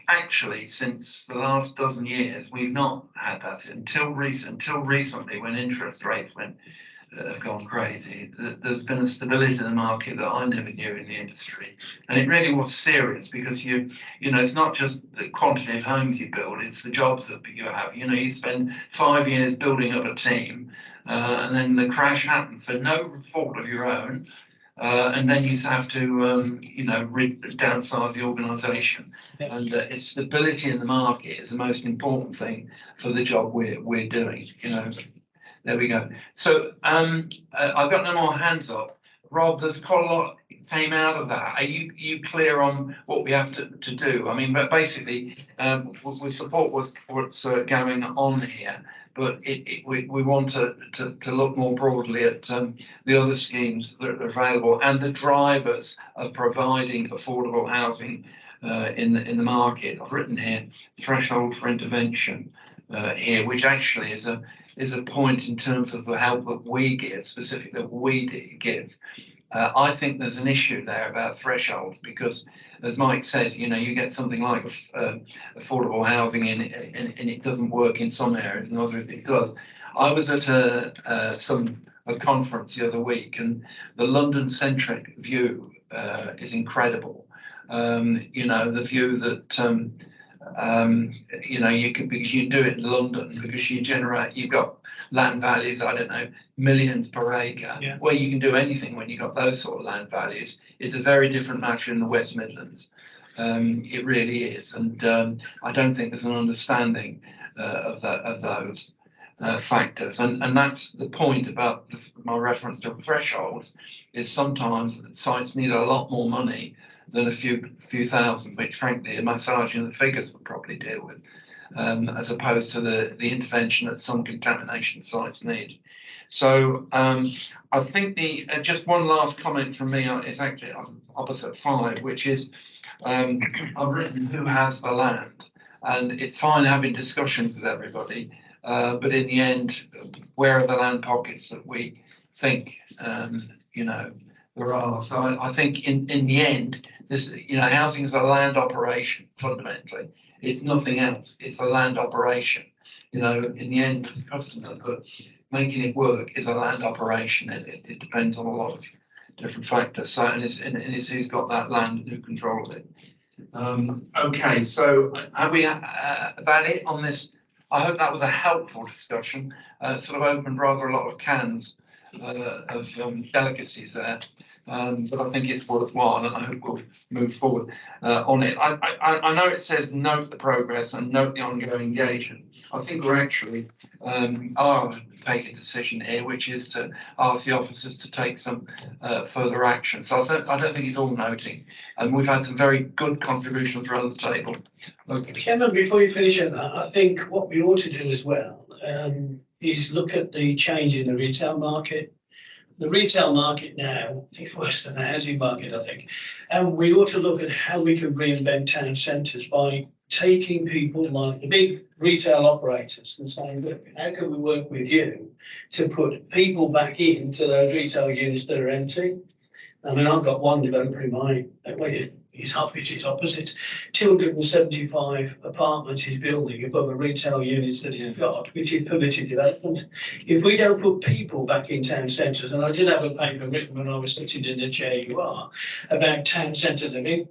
Actually, since the last dozen years, we've not had that until recently when interest rates have gone crazy. There's been a stability in the market that I never knew in the industry, and it really was serious because it's not just the quantity of homes you build, it's the jobs that you have. You spend 5 years building up a team, and then the crash happens for no fault of your own, and then you have to downsize the organisation. And its stability in the market is the most important thing for the job we're doing. There we go. So I've got no more hands up. Rob, there's quite a lot came out of that. Are you clear on what we have to do? I mean, but basically, we support what's going on here, but we want to look more broadly at the other schemes that are available and the drivers of providing affordable housing in the market. I've written here threshold for intervention here, which actually is a point in terms of the help that we give, specifically that we give, I think there's an issue there about thresholds because, as Mike says, you know, you get something like affordable housing and it doesn't work in some areas and others it does. I was at a conference the other week, and the London-centric view is incredible. You know, the view that you know, you can, because you can do it in London because you've got land values, I don't know, millions per acre, where you can do anything when you've got those sort of land values. It's a very different matter in the West Midlands. It really is, and I don't think there's an understanding of those factors, and that's the point about this, my reference to thresholds, is sometimes sites need a lot more money than a few thousand, which frankly a massaging of the figures would probably deal with, as opposed to the intervention that some contamination sites need. So I think just one last comment from me is actually opposite 5, which is I've written who has the land, and it's fine having discussions with everybody, but in the end, where are the land pockets that we think you know there are? So I think in the end, this, you know, housing is a land operation fundamentally. It's nothing else. It's a land operation. You know, in the end, it's a customer, but making it work is a land operation. It depends on a lot of different factors. So and it's who's got that land and who controls it. Okay, so have we about it on this? I hope that was a helpful discussion. Sort of opened rather a lot of cans of delicacies there. But I think it's worthwhile, and I hope we'll move forward on it. I know it says note the progress and note the ongoing engagement. I think we're actually are taking a decision here, which is to ask the officers to take some further action. So I don't think it's all noting, and we've had some very good contributions around the table. Okay. Chairman, before you finish on that, I think what we ought to do as well is look at the change in the retail market. The retail market now is worse than the housing market, I think. And we ought to look at how we can reinvent town centres by taking people like the big retail operators and saying, look, how can we work with you to put people back into those retail units that are empty? I mean, I've got one developer in my, his office is opposite, 275 apartments he's building above the retail units that he's got, which is permitted development. If we don't put people back in town centres, and I did have a paper written when I was sitting in the chair you are, about town centre living.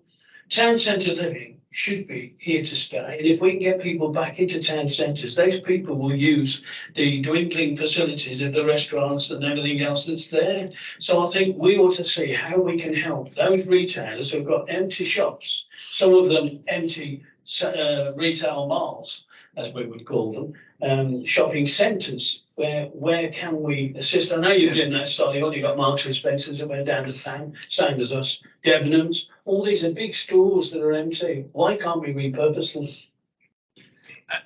Town centre living should be here to stay, and if we can get people back into town centres, those people will use the dwindling facilities of the restaurants and everything else that's there. So I think we ought to see how we can help those retailers who've got empty shops, some of them empty retail malls, as we would call them, shopping centres. Where can we assist? I know you're doing that, Solly. You've got Marks and Spencers that went down to town, same as us, Debenhams. All these are big stores that are empty. Why can't we repurpose them?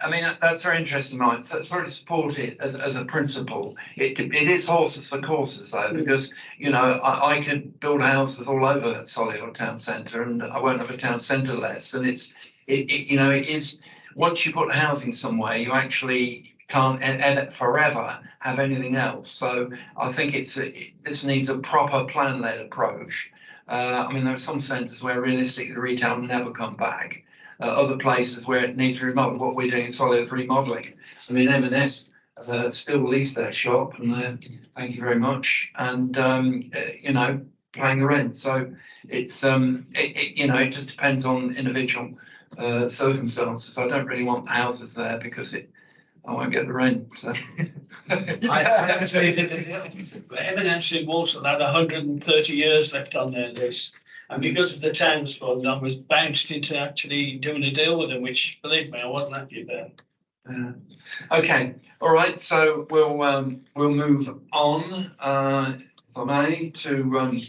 I mean, that's very interesting, Mike. That's very supported as a principle. It is horses for courses, though, because, you know, I could build houses all over Solihull town centre, and I won't have a town centre list. And you know, it is, once you put housing somewhere, you actually can't forever have anything else. So I think this needs a proper plan-led approach. I mean, there are some centres where realistically the retail will never come back. Other places where it needs remodeled. What we're doing in Solihull is remodelling. I mean, M&S still lease their shop, and thank you very much, and you know, paying the rent. So it's you know, it just depends on individual circumstances. I don't really want houses there because I won't get the rent. So. I actually did M&S in Walsall had 130 years left on their lease. And because of the Towns Fund, I was bounced into actually doing a deal with them, which, believe me, I wasn't happy about. Okay, all right. So we'll move on, if I may, to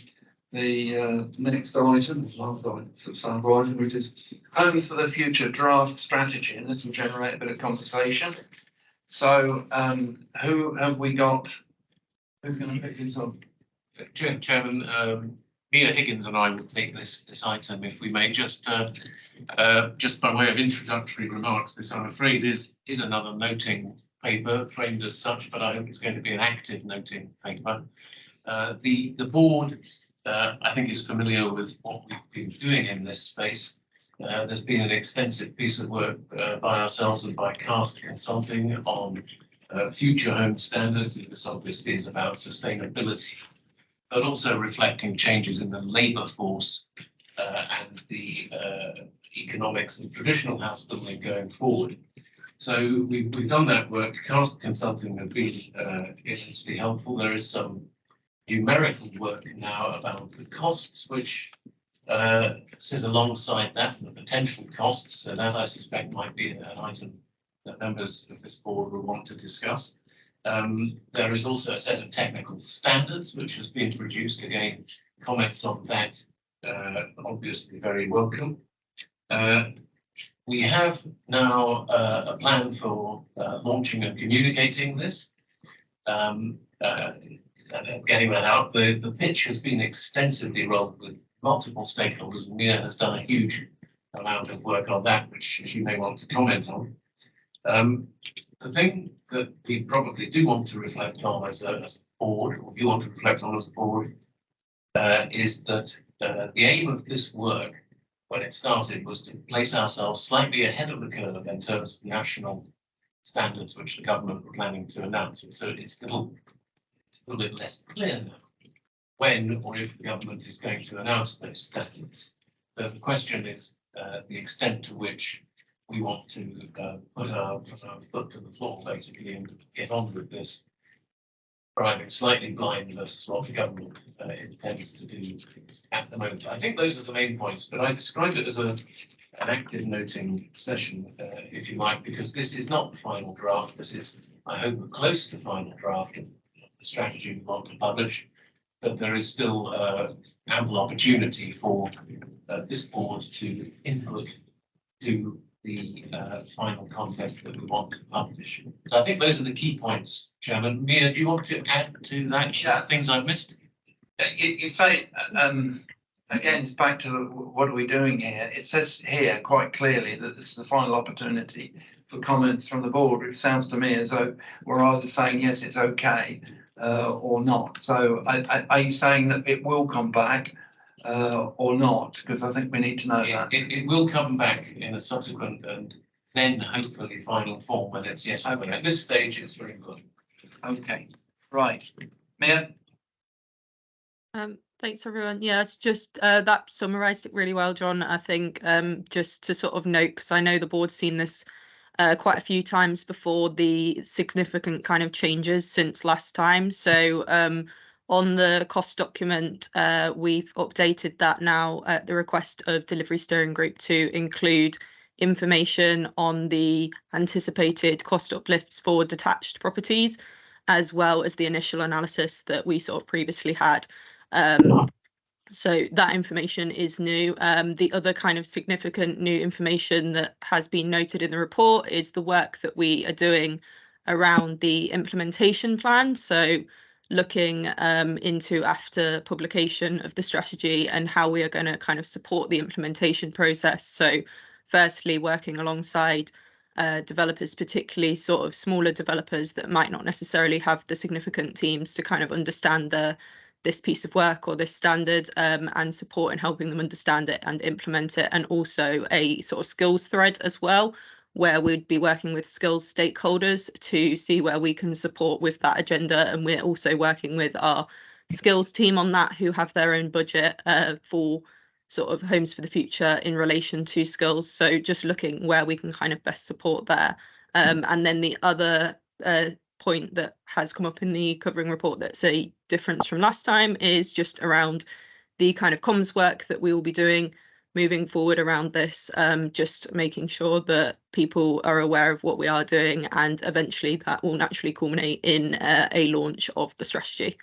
the next item, substantive item, which is Homes for the Future draft strategy, and this will generate a bit of conversation. So, who have we got? Who's going to pick this up? Chairman, Mia Higgins and I will take this item, if we may, just by way of introductory remarks. This, I'm afraid, is another noting paper, framed as such, but I hope it's going to be an active noting paper. The board I think is familiar with what we've been doing in this space. There's been an extensive piece of work by ourselves and by CAST Consulting on future home standards. This obviously is about sustainability, but also reflecting changes in the labour force and the economics of traditional house building going forward. So we've done that work. CAST Consulting have been immensely helpful. There is some numerical work now about the costs, which sit alongside that and the potential costs. So that I suspect might be an item that members of this board will want to discuss. There is also a set of technical standards which has been produced. Again, comments on that obviously very welcome. We have now a plan for launching and communicating this. Getting that out, the pitch has been extensively rolled with multiple stakeholders. Mia has done a huge amount of work on that, which she may want to comment on. The thing that we probably do want to reflect on as a board, or you want to reflect on as a board, is that the aim of this work, when it started, was to place ourselves slightly ahead of the curve in terms of national standards which the government were planning to announce. And so it's a little bit less clear now when or if the government is going to announce those standards. So the question is the extent to which we want to put our foot to the floor, basically, and get on with this, driving slightly blind versus what the government intends to do at the moment. I think those are the main points, but I describe it as an active noting session, if you like, because this is not the final draft. This is, I hope, close to final draft of the strategy we want to publish, but there is still ample opportunity for this board to input to the final content that we want to publish. So I think those are the key points, Chairman. Mia, do you want to add to that? Yeah. Things I've missed? You say, again, it's back to what are we doing here? It says here quite clearly that this is the final opportunity for comments from the board, which sounds to me as though we're either saying, yes, it's okay, or not. So are you saying that it will come back or not? Because I think we need to know that. It will come back in a subsequent and then hopefully final form when it's yes or no. At this stage, it's very good. Okay, right. Mia? Thanks everyone. Yeah, it's just that summarised it really well, John. I think just to sort of note, because I know the board's seen this quite a few times before, the significant kind of changes since last time. So on the cost document, we've updated that now at the request of Delivery Steering Group to include information on the anticipated cost uplifts for detached properties, as well as the initial analysis that we sort of previously had. So that information is new. The other kind of significant new information that has been noted in the report is the work that we are doing around the implementation plan. So looking into after publication of the strategy and how we are going to kind of support the implementation process. So firstly, working alongside developers, particularly sort of smaller developers that might not necessarily have the significant teams to kind of understand this piece of work or this standard, and support in helping them understand it and implement it, and also a sort of skills thread as well, where we'd be working with skills stakeholders to see where we can support with that agenda. And we're also working with our skills team on that, who have their own budget for sort of homes for the future in relation to skills. So just looking where we can kind of best support there. And then the other point that has come up in the covering report that's a difference from last time is just around the kind of comms work that we will be doing moving forward around this, just making sure that people are aware of what we are doing, and eventually that will naturally culminate in a launch of the strategy.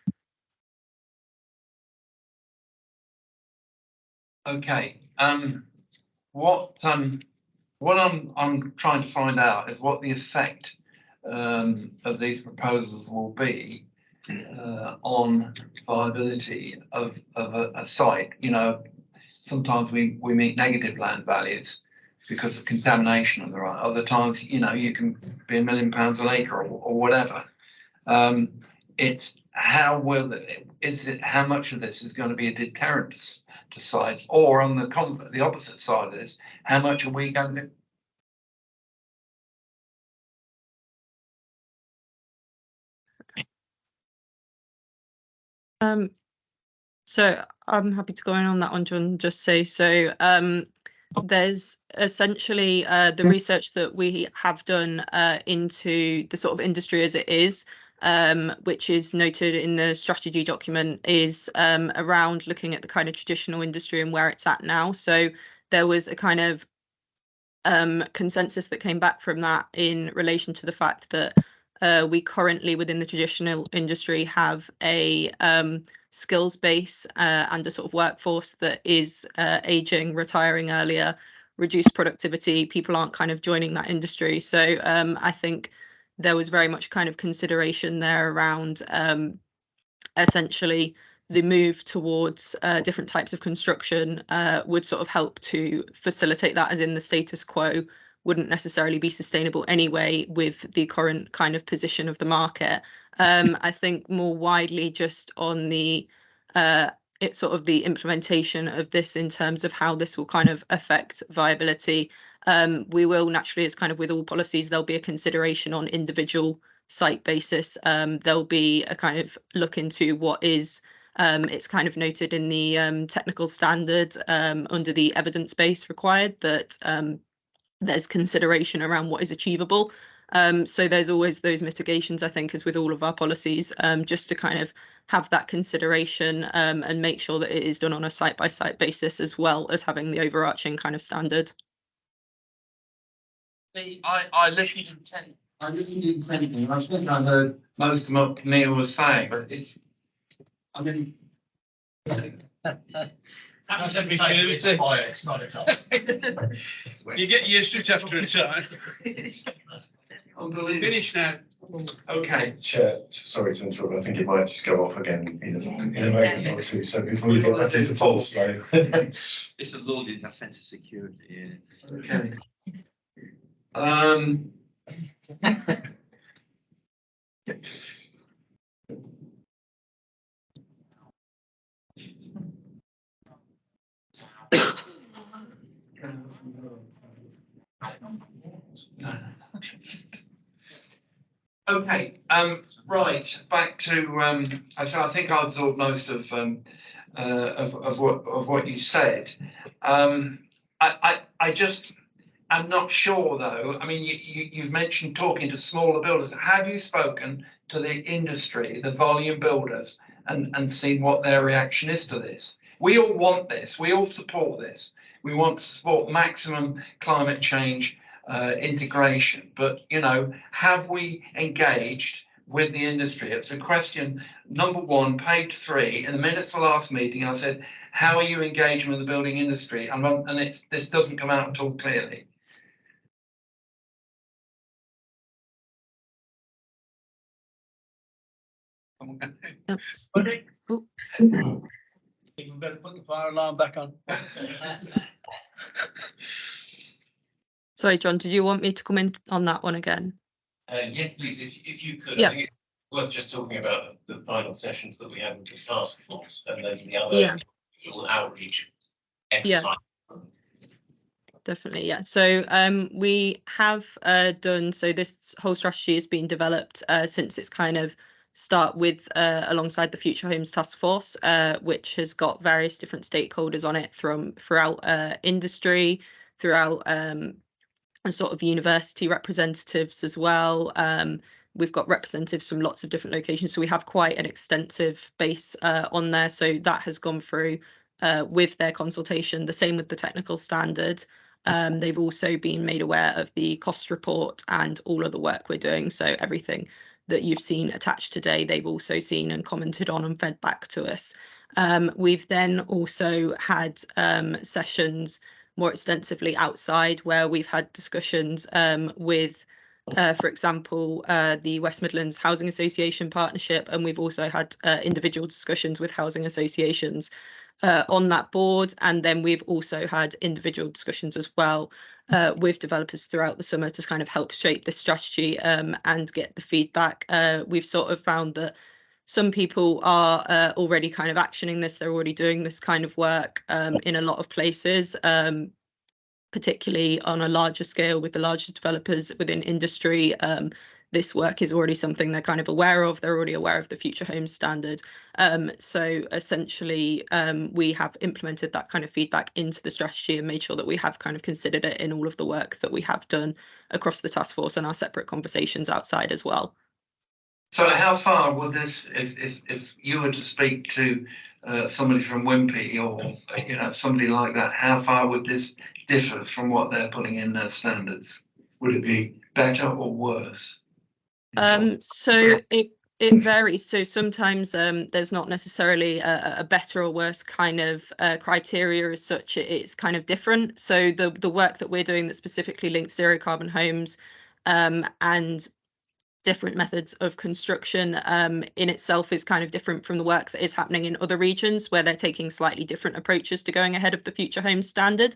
Okay. What I'm trying to find out is what the effect of these proposals will be on viability of a site. You know, sometimes we meet negative land values because of contamination on the right. Other times, you know, you can be £1 million an acre or whatever. It's how will is it, how much of this is going to be a deterrent to sites, or on the opposite side of this, how much are we going to? So I'm happy to go in on that one, John. Just say so. There's essentially the research that we have done into the sort of industry as it is, which is noted in the strategy document, is around looking at the kind of traditional industry and where it's at now. So there was a kind of consensus that came back from that in relation to the fact that we currently within the traditional industry have a skills base and a sort of workforce that is aging, retiring earlier, reduced productivity. People aren't kind of joining that industry. So I think there was very much kind of consideration there around essentially the move towards different types of construction would sort of help to facilitate that, as in the status quo wouldn't necessarily be sustainable anyway with the current kind of position of the market. I think more widely just on the it's sort of the implementation of this in terms of how this will kind of affect viability. We will naturally, as kind of with all policies, there'll be a consideration on individual site basis. There'll be a kind of look into what is it's kind of noted in the technical standard under the evidence base required that there's consideration around what is achievable. So there's always those mitigations, I think, as with all of our policies, just to kind of have that consideration and make sure that it is done on a site-by-site basis, as well as having the overarching kind of standard. I listened intently, and I think I heard most of what Neil was saying, but it's, I mean. You get used to it after a time. Unbelievable. Finish now. Okay. Chair, sorry to interrupt, I think it might just go off again in a moment or two, so before we get back into full flow. It's a lauded that sense of security. Okay. Okay, right, back to, so I think I absorbed most of what you said. I just, I'm not sure though. I mean, you've mentioned talking to smaller builders. Have you spoken to the industry, the volume builders, and seen what their reaction is to this? We all want this. We all support this. We want to support maximum climate change integration. But, you know, have we engaged with the industry? It's a question number one, page 3. In the minutes of the last meeting, I said, how are you engaging with the building industry? And this doesn't come out at all clearly. We better put the fire alarm back on. Sorry, John, did you want me to come in on that one again? Yes, please, if you could. Yeah. I think it's worth just talking about the final sessions that we had with the task force and then the other outreach exercise. Definitely, yeah. So we have done, so this whole strategy has been developed since its kind of start with alongside the Future Homes Task Force, which has got various different stakeholders on it throughout industry, throughout sort of university representatives as well. We've got representatives from lots of different locations, so we have quite an extensive base on there. So that has gone through with their consultation. The same with the technical standard. They've also been made aware of the cost report and all of the work we're doing. So everything that you've seen attached today, they've also seen and commented on and fed back to us. We've then also had sessions more extensively outside where we've had discussions with, for example, the West Midlands Housing Association partnership, and we've also had individual discussions with housing associations on that board. And then we've also had individual discussions as well with developers throughout the summer to kind of help shape this strategy and get the feedback. We've sort of found that some people are already kind of actioning this. They're already doing this kind of work in a lot of places, particularly on a larger scale with the largest developers within industry. This work is already something they're kind of aware of. They're already aware of the Future Homes Standard. So essentially, we have implemented that kind of feedback into the strategy and made sure that we have kind of considered it in all of the work that we have done across the task force and our separate conversations outside as well. So how far would this, if you were to speak to somebody from Wimpy or somebody like that, how far would this differ from what they're putting in their standards? Would it be better or worse? So it varies. So sometimes there's not necessarily a better or worse kind of criteria as such. It's kind of different. So the work that we're doing that specifically links zero carbon homes and different methods of construction in itself is kind of different from the work that is happening in other regions where they're taking slightly different approaches to going ahead of the Future Homes Standard.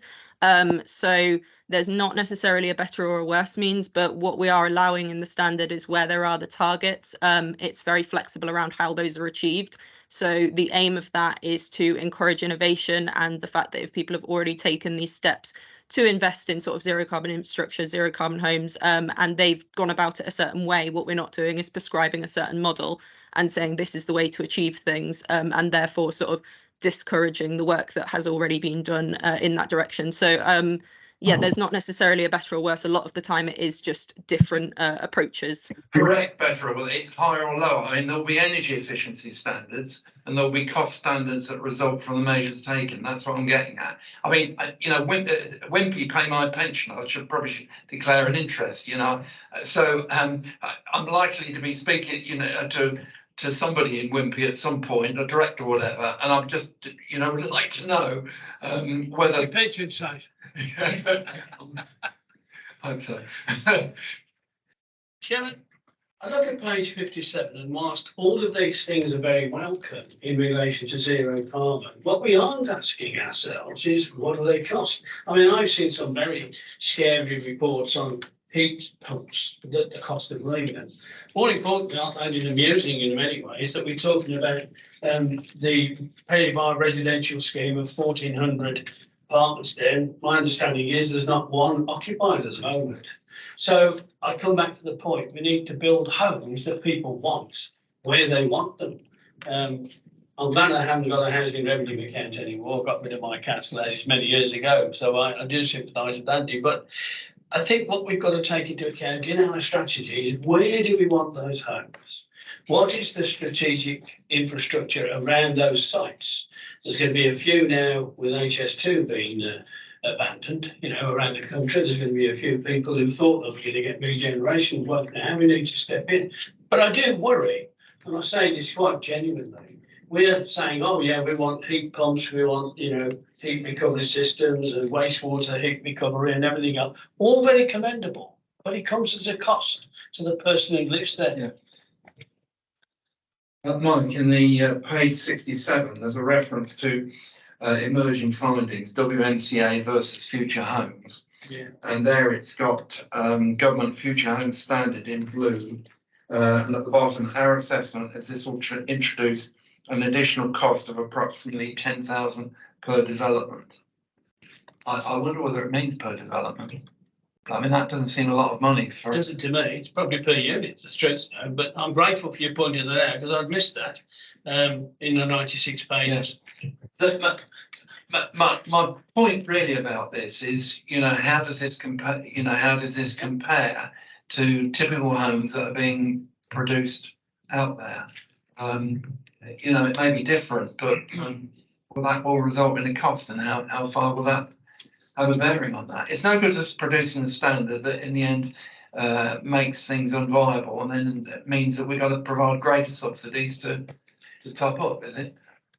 So there's not necessarily a better or a worse means, but what we are allowing in the standard is where there are the targets. It's very flexible around how those are achieved. So the aim of that is to encourage innovation, and the fact that if people have already taken these steps to invest in sort of zero carbon infrastructure, zero carbon homes, and they've gone about it a certain way, what we're not doing is prescribing a certain model and saying this is the way to achieve things, and therefore sort of discouraging the work that has already been done in that direction. So yeah, there's not necessarily a better or worse. A lot of the time it is just different approaches. Correct, better or worse. It's higher or lower. I mean, there'll be energy efficiency standards and there'll be cost standards that result from the measures taken. That's what I'm getting at. I mean, Wimpy pay my pension. I probably declare an interest, So I'm likely to be speaking, to somebody in Wimpy at some point, a director or whatever, and I'm just, would like to know whether The pension size. Hope so. Chairman, I look at page 57, and whilst all of these things are very welcome in relation to zero carbon, what we aren't asking ourselves is what do they cost? I mean, I've seen some very scary reports on heat pumps, the cost of them. More importantly, I find it amusing in many ways that we're talking about the Pay-by residential scheme of 1,400 apartments there. And my understanding is there's not one occupied at the moment. So I come back to the point, we need to build homes that people want, where they want them. I'm glad I haven't got a housing revenue account anymore, got rid of my council houses many years ago, so I do sympathise with Andy, but I think what we've got to take into account in our strategy is where do we want those homes? What is the strategic infrastructure around those sites? There's going to be a few now with HS2 being abandoned, around the country. There's going to be a few people who thought they were going to get regeneration work now. We need to step in. But I do worry, and I say this quite genuinely, we're saying, oh yeah, we want heat pumps, we want, heat recovery systems and wastewater heat recovery and everything else. All very commendable, but it comes as a cost to the person who lives there. Yeah. Mike, in the page 67, there's a reference to emerging findings, WNCA versus Future Homes. Yeah. And there it's got Government Future Homes Standard in blue. And at the bottom, our assessment is this will introduce an additional cost of approximately 10,000 per development. I wonder whether it means per development. I mean, that doesn't seem a lot of money for. It doesn't to me. It's probably per unit, the streets now, but I'm grateful for you pointing that out because I'd missed that in the 96 pages. Yeah. My point really about this is, how does this compare? How does this compare to typical homes that are being produced out there? It may be different, but that will result in a cost, and how far will that have a bearing on that? It's no good just producing a standard that in the end makes things unviable, and then it means that we've got to provide greater subsidies to top up, is it?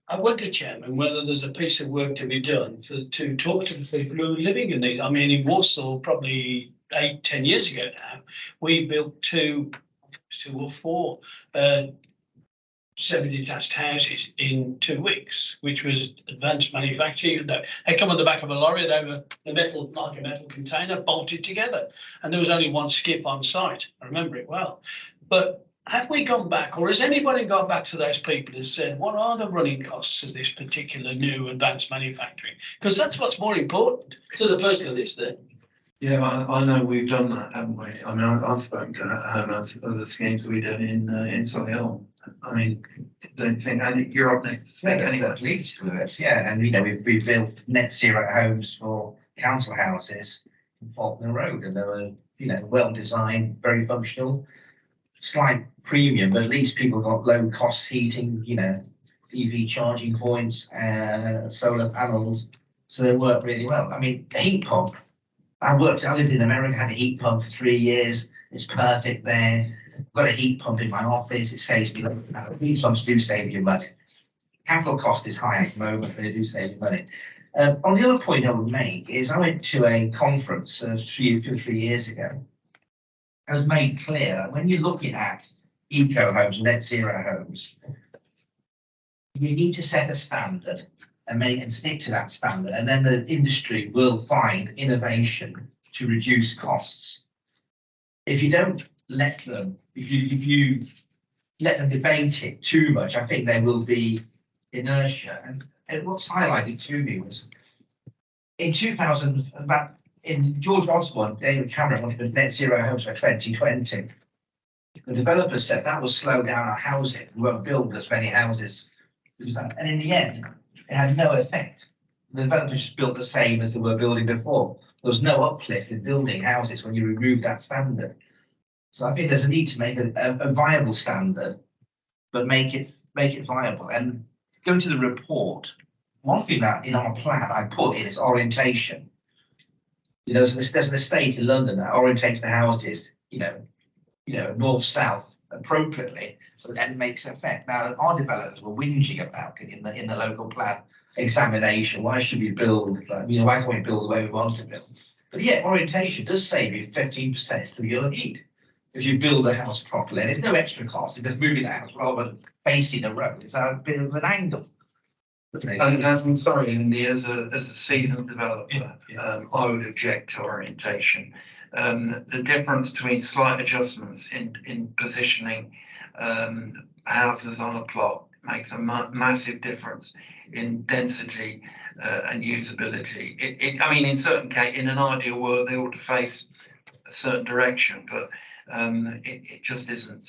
I wonder, Chairman, whether there's a piece of work to be done to talk to the people who are living in these. I mean, in Warsaw, probably 8-10 years ago now, we built two or four semi-detached houses in 2 weeks, which was advanced manufacturing. They come on the back of a lorry, they were like a metal container bolted together, and there was only one skip on site. I remember it well. But have we gone back, or has anybody gone back to those people and said, what are the running costs of this particular new advanced manufacturing? Because that's what's more important to the person who lives there. Yeah, I know we've done that, haven't we? I mean, I've spoken to homeowners of the schemes that we did in Solihull. I mean, don't think, and you're up next to speak anyway. Leads to it, yeah, and we built net zero homes for council houses in Faulkner Road, and they were, well designed, very functional, slight premium, but at least people got low cost heating, EV charging points, solar panels, so they work really well. I mean, the heat pump, I lived in America, had a heat pump for 3 years, it's perfect there. Got a heat pump in my office, it saves me, heat pumps do save you money. Capital cost is high at the moment, but they do save you money. On the other point I would make is I went to a conference 2 or 3 years ago. It was made clear that when you're looking at eco homes, net zero homes, you need to set a standard and stick to that standard, and then the industry will find innovation to reduce costs. If you don't let them, if you let them debate it too much, I think there will be inertia. And what's highlighted to me was in 2000, in George Osborne, David Cameron wanted net zero homes by 2020. The developers said that will slow down our housing. We won't build as many houses. And in the end, it had no effect. The developers just built the same as they were building before. There was no uplift in building houses when you remove that standard. So I think there's a need to make a viable standard, but make it viable. And go to the report. One thing that in our plan I put in is orientation. There's an estate in London that orientates the houses, north-south appropriately, so then makes effect. Now, our developers were whinging about it in the local plan examination. Why should we build? Why can't we build the way we want to build? But yeah, orientation does save you 15% of your heat if you build the house properly. And there's no extra cost. You're just moving the house rather than facing the road. It's a bit of an angle. And I'm sorry, Andy, as a seasoned developer, I would object to orientation. The difference between slight adjustments in positioning houses on a plot makes a massive difference in density and usability. I mean, in certain case, in an ideal world, they ought to face a certain direction, but it just isn't.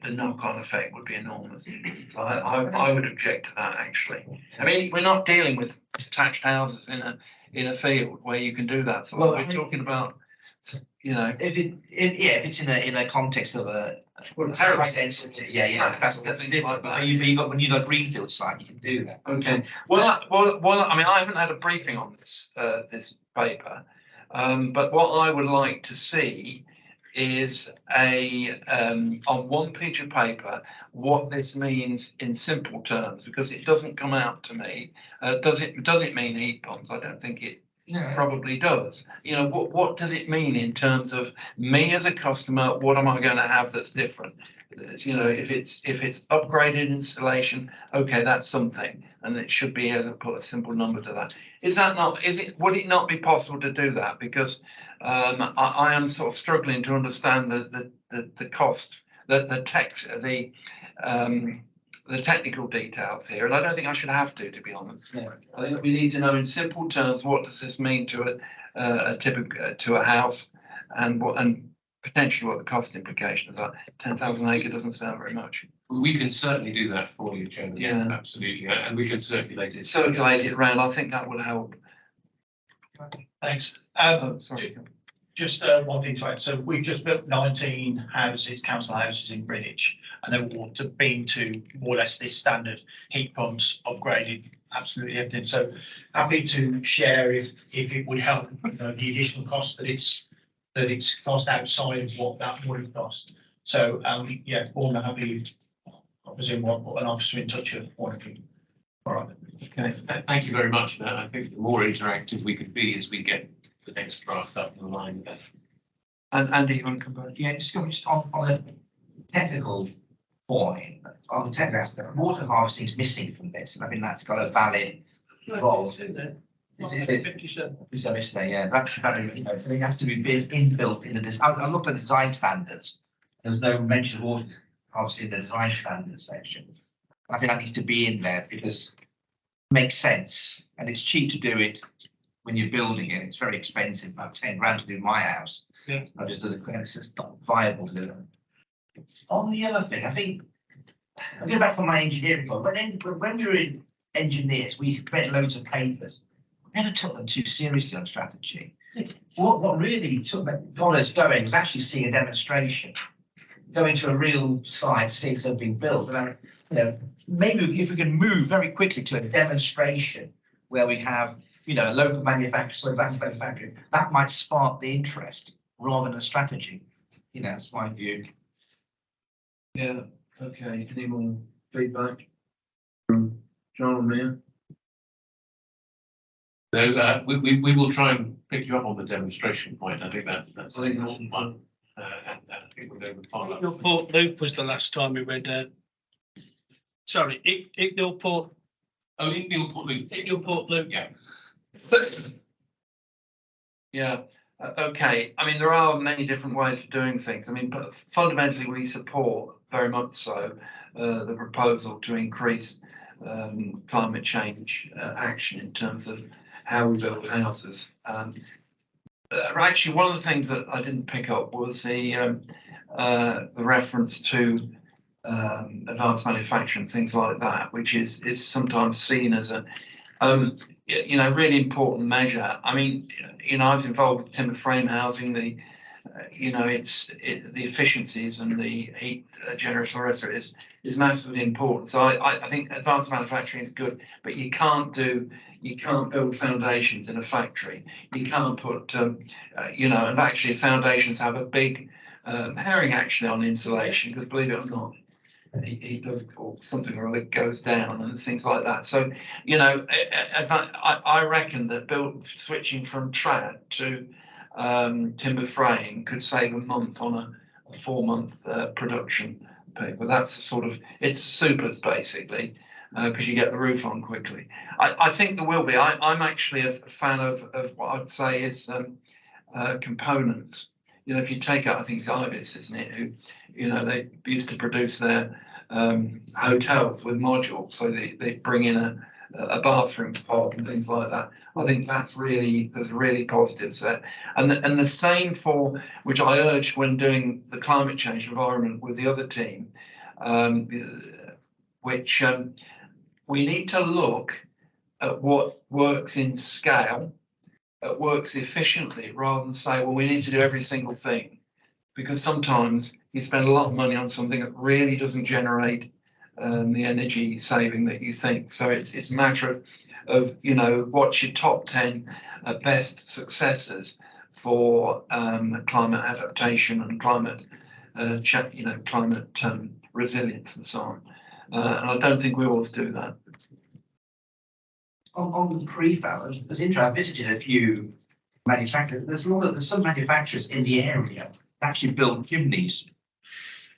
The knock-on effect would be enormous. So I would object to that, actually. I mean, we're not dealing with detached houses in a field where you can do that. So we're talking about, if it's in a context of a high density, that's different. But when you've got a greenfield site, you can do that. Okay. Well, I mean, I haven't had a briefing on this paper, but what I would like to see is on one piece of paper what this means in simple terms, because it doesn't come out to me. Does it mean heat pumps? I don't think it probably does. What does it mean in terms of me as a customer? What am I going to have that's different? If it's upgraded installation, okay, that's something, and it should be able to put a simple number to that. Would it not be possible to do that? Because I am sort of struggling to understand the cost, the technical details here, and I don't think I should have to be honest. I think we need to know in simple terms what does this mean to a house, and potentially what the cost implications are. 10,000 acre doesn't sound very much. We can certainly do that for you, Chairman. Yeah, absolutely, and we can circulate it. Circulate it around. I think that would help. Thanks. Sorry. Just one thing to add. So we've just built 19 houses, council houses in Greenwich, and they've all been to more or less this standard: heat pumps, upgraded, absolutely everything. So happy to share if it would help the additional cost that it's cost outside of what that would have cost. So more than happy. I presume we'll put an officer in touch with one of you. All right. Okay. Thank you very much. I think the more interactive we could be as we get the next draft up the line, better. And Andy, you want to come back? Yeah, just on a technical point, on the technical aspect, water harvesting is missing from this, and I think that's got a valid role. Is it? 57. Yeah, that's very, it has to be inbuilt in the design. I looked at design standards, There's no mention of water harvesting in the design standards section. I think that needs to be in there because it makes sense and it's cheap to do it when you're building it. It's very expensive, about 10 grand to do my house. Yeah. I just don't, it's just not viable to do it. On the other thing, I think, I'll go back from my engineering point. When we were in engineers, we read loads of papers, never took them too seriously on strategy. What really got us going was actually seeing a demonstration, going to a real site, seeing something built. And you know, maybe if we can move very quickly to a demonstration where we have, you know, a local manufacturer, manufacturing, that might spark the interest rather than a strategy. You know, that's my view. Yeah, okay, any more feedback from John and Mia? No, we will try and pick you up on the demonstration point. I think that's an important one. And I think we're going to follow Icknield Port Loop was the last time we went down. Sorry, Icknield Port. Oh, Icknield Port Loop. Icknield Port Loop. Yeah. Yeah, okay. I mean, there are many different ways of doing things. I mean, but fundamentally, we support very much so the proposal to increase climate change action in terms of how we build houses. Actually, one of the things that I didn't pick up was the reference to advanced manufacturing, things like that, which is sometimes seen as a you know, really important measure. I mean, you know, I was involved with timber frame housing. The you know, the efficiencies and the heat generation and the rest of it is massively important. So I think advanced manufacturing is good, but you can't build foundations in a factory. You can't put you know, and actually foundations have a big bearing actually on insulation, because believe it or not, he does, or something or other goes down and things like that. So, you know, I reckon that switching from trad to timber frame could save a month on a 4-month production paper. That's the sort of, it's supers basically, because you get the roof on quickly. I think there will be. I'm actually a fan of what I'd say is components. You know, if you take out, I think it's Ibis, isn't it, who, you know, they used to produce their hotels with modules, so they bring in a bathroom pod and things like that. I think there's really positives there, and the same for which I urged when doing the climate change environment with the other team, which we need to look at what works in scale, works efficiently, rather than say, well, we need to do every single thing, because sometimes you spend a lot of money on something that really doesn't generate the energy saving that you think. So it's a matter of you know, what's your top 10 best successes for climate adaptation and climate you know, climate resilience and so on. And I don't think we always do that. On the prefab, it was interesting. I visited a few manufacturers. There's some manufacturers in the area that actually build chimneys.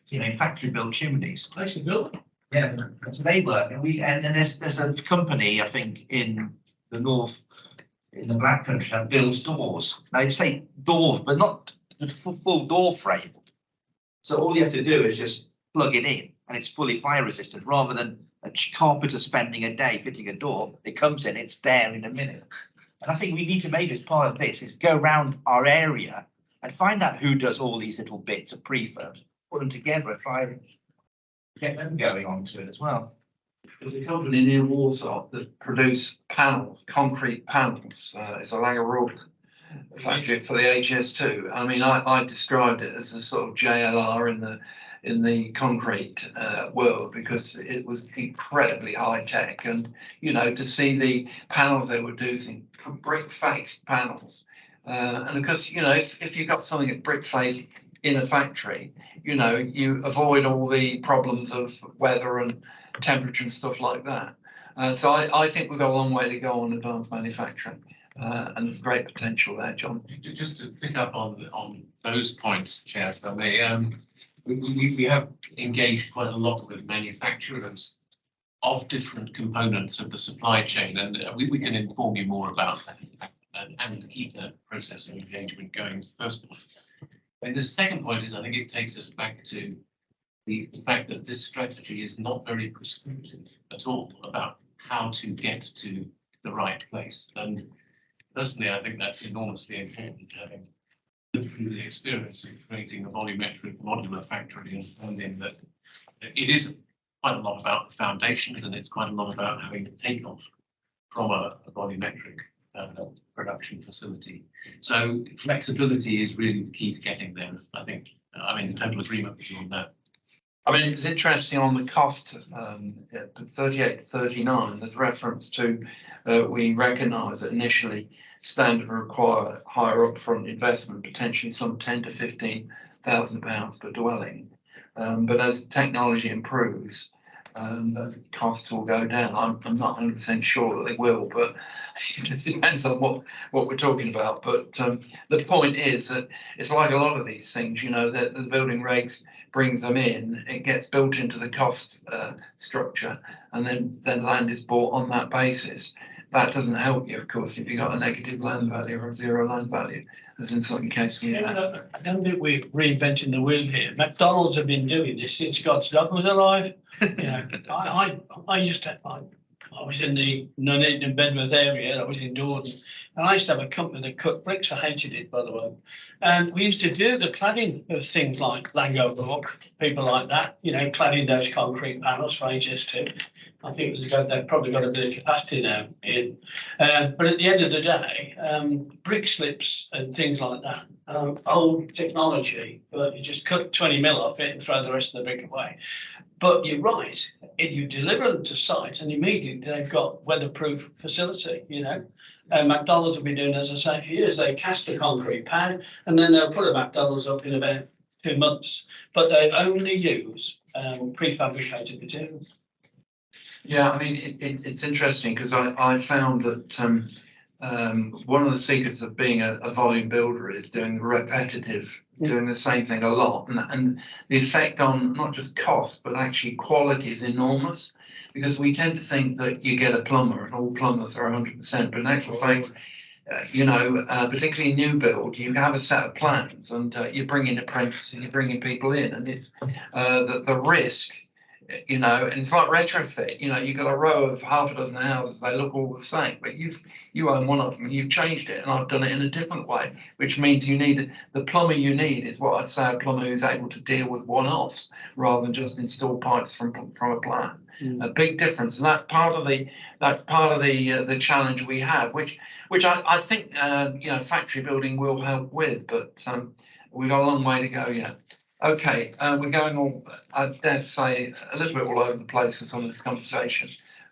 You know, factory built chimneys. Actually built. Yeah, so they work, and there's a company, I think, in the north, in the Black Country, that builds doors. Now you say doors, but not the full door frame. So all you have to do is just plug it in, and it's fully fire resistant, rather than a carpenter spending a day fitting a door. It comes in, it's there in a minute. And I think we need to make as part of this is go around our area and find out who does all these little bits of prefabs, put them together and try and get them going onto it as well. There's a company near Warsaw that produce panels, concrete panels. It's a Langer Rourke factory for the HS2. I mean, I described it as a sort of JLR in the concrete world, because it was incredibly high tech. And you know, to see the panels they were using, brick faced panels, and because you know, if you've got something that's brick faced in a factory, you know, you avoid all the problems of weather and temperature and stuff like that. So I think we've got a long way to go on advanced manufacturing, and there's great potential there, John. Just to pick up on those points, Chair, if I may, we have engaged quite a lot with manufacturers of different components of the supply chain, and we can inform you more about that and keep that process of engagement going. Is the first point. And the second point is, I think it takes us back to the fact that this strategy is not very prescriptive at all about how to get to the right place. And personally, I think that's enormously important, having lived through the experience of creating a volumetric modular factory and finding that it is quite a lot about the foundations, and it's quite a lot about having to take off from a volumetric production facility. So flexibility is really the key to getting there. I think I'm in total agreement with you on that. I mean, it's interesting on the cost, 38 to 39, there's reference to, we recognise that initially standard require higher upfront investment, potentially some 10 to 15,000 pounds per dwelling. But as technology improves, those costs will go down. I'm not 100% sure that they will, but it just depends on what we're talking about. But the point is that it's like a lot of these things, you know, that the building regs brings them in, it gets built into the cost structure, and then land is bought on that basis. That doesn't help you, of course, if you've got a negative land value or a zero land value, as in some cases we have. I don't think we're reinventing the wheel here. McDonald's have been doing this since God's dog was alive. You know, I used to, I was in the Nuneaton Bedworth area, I was in Dordon, and I used to have a company that cut bricks. I hated it, by the way. And we used to do the cladding of things like Lango Brook, people like that, you know, cladding those concrete panels for HS2. I think they've probably got a bit of capacity now in. But at the end of the day, brick slips and things like that, old technology, but you just cut 20 mil off it and throw the rest of the brick away. But you're right, if you deliver them to site and immediately they've got weatherproof facility, you know. McDonald's have been doing, as I say, for years. They cast a concrete pad and then they'll put a McDonald's up in about 2 months, but they only use prefabricated materials. Yeah, I mean, it's interesting because I found that one of the secrets of being a volume builder is doing the repetitive, doing the same thing a lot. And the effect on not just cost, but actually quality is enormous, because we tend to think that you get a plumber and all plumbers are 100%, but in actual fact, you know, particularly new build, you have a set of plans and you bring in apprentices, you bring in people in, and it's the risk, you know, and it's like retrofit, you know, you've got a row of half a dozen houses, they look all the same, but you own one of them and you've changed it, and I've done it in a different way, which means you need, the plumber you need is what I'd say a plumber who's able to deal with one-offs rather than just install pipes from a plan. A big difference, and that's part of the challenge we have, which I think you know, factory building will help with, but we've got a long way to go yet. Okay, we're going all, I dare to say, a little bit all over the place in some of this conversation,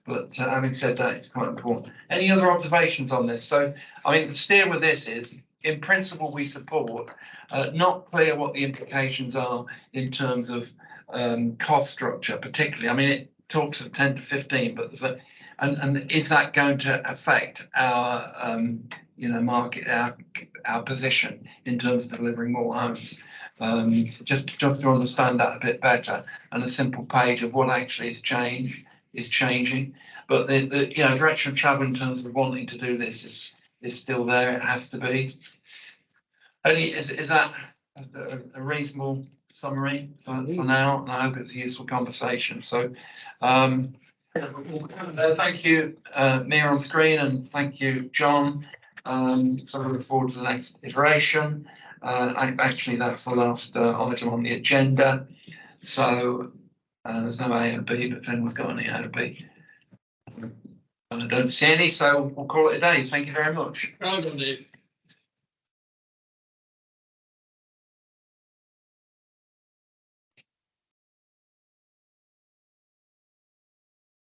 but having said that, it's quite important. Any other observations on this? So, I mean, the steer with this is, in principle, we support, not clear what the implications are in terms of cost structure, particularly. I mean, it talks of 10 to 15, but there's and is that going to affect our, you know, market, our position in terms of delivering more homes? Just to understand that a bit better, and a simple page of what actually is changing, but the you know, direction of travel in terms of wanting to do this is still there. It has to be. Only is that a reasonable summary for now? And I hope it's a useful conversation. So thank you, Mia on screen, and thank you, John. So I look forward to the next iteration. Actually, that's the last item on the agenda. So there's no A and B, but if anyone's got any A and B, I don't see any, so we'll call it a day. Thank you very much. Well done, Dave.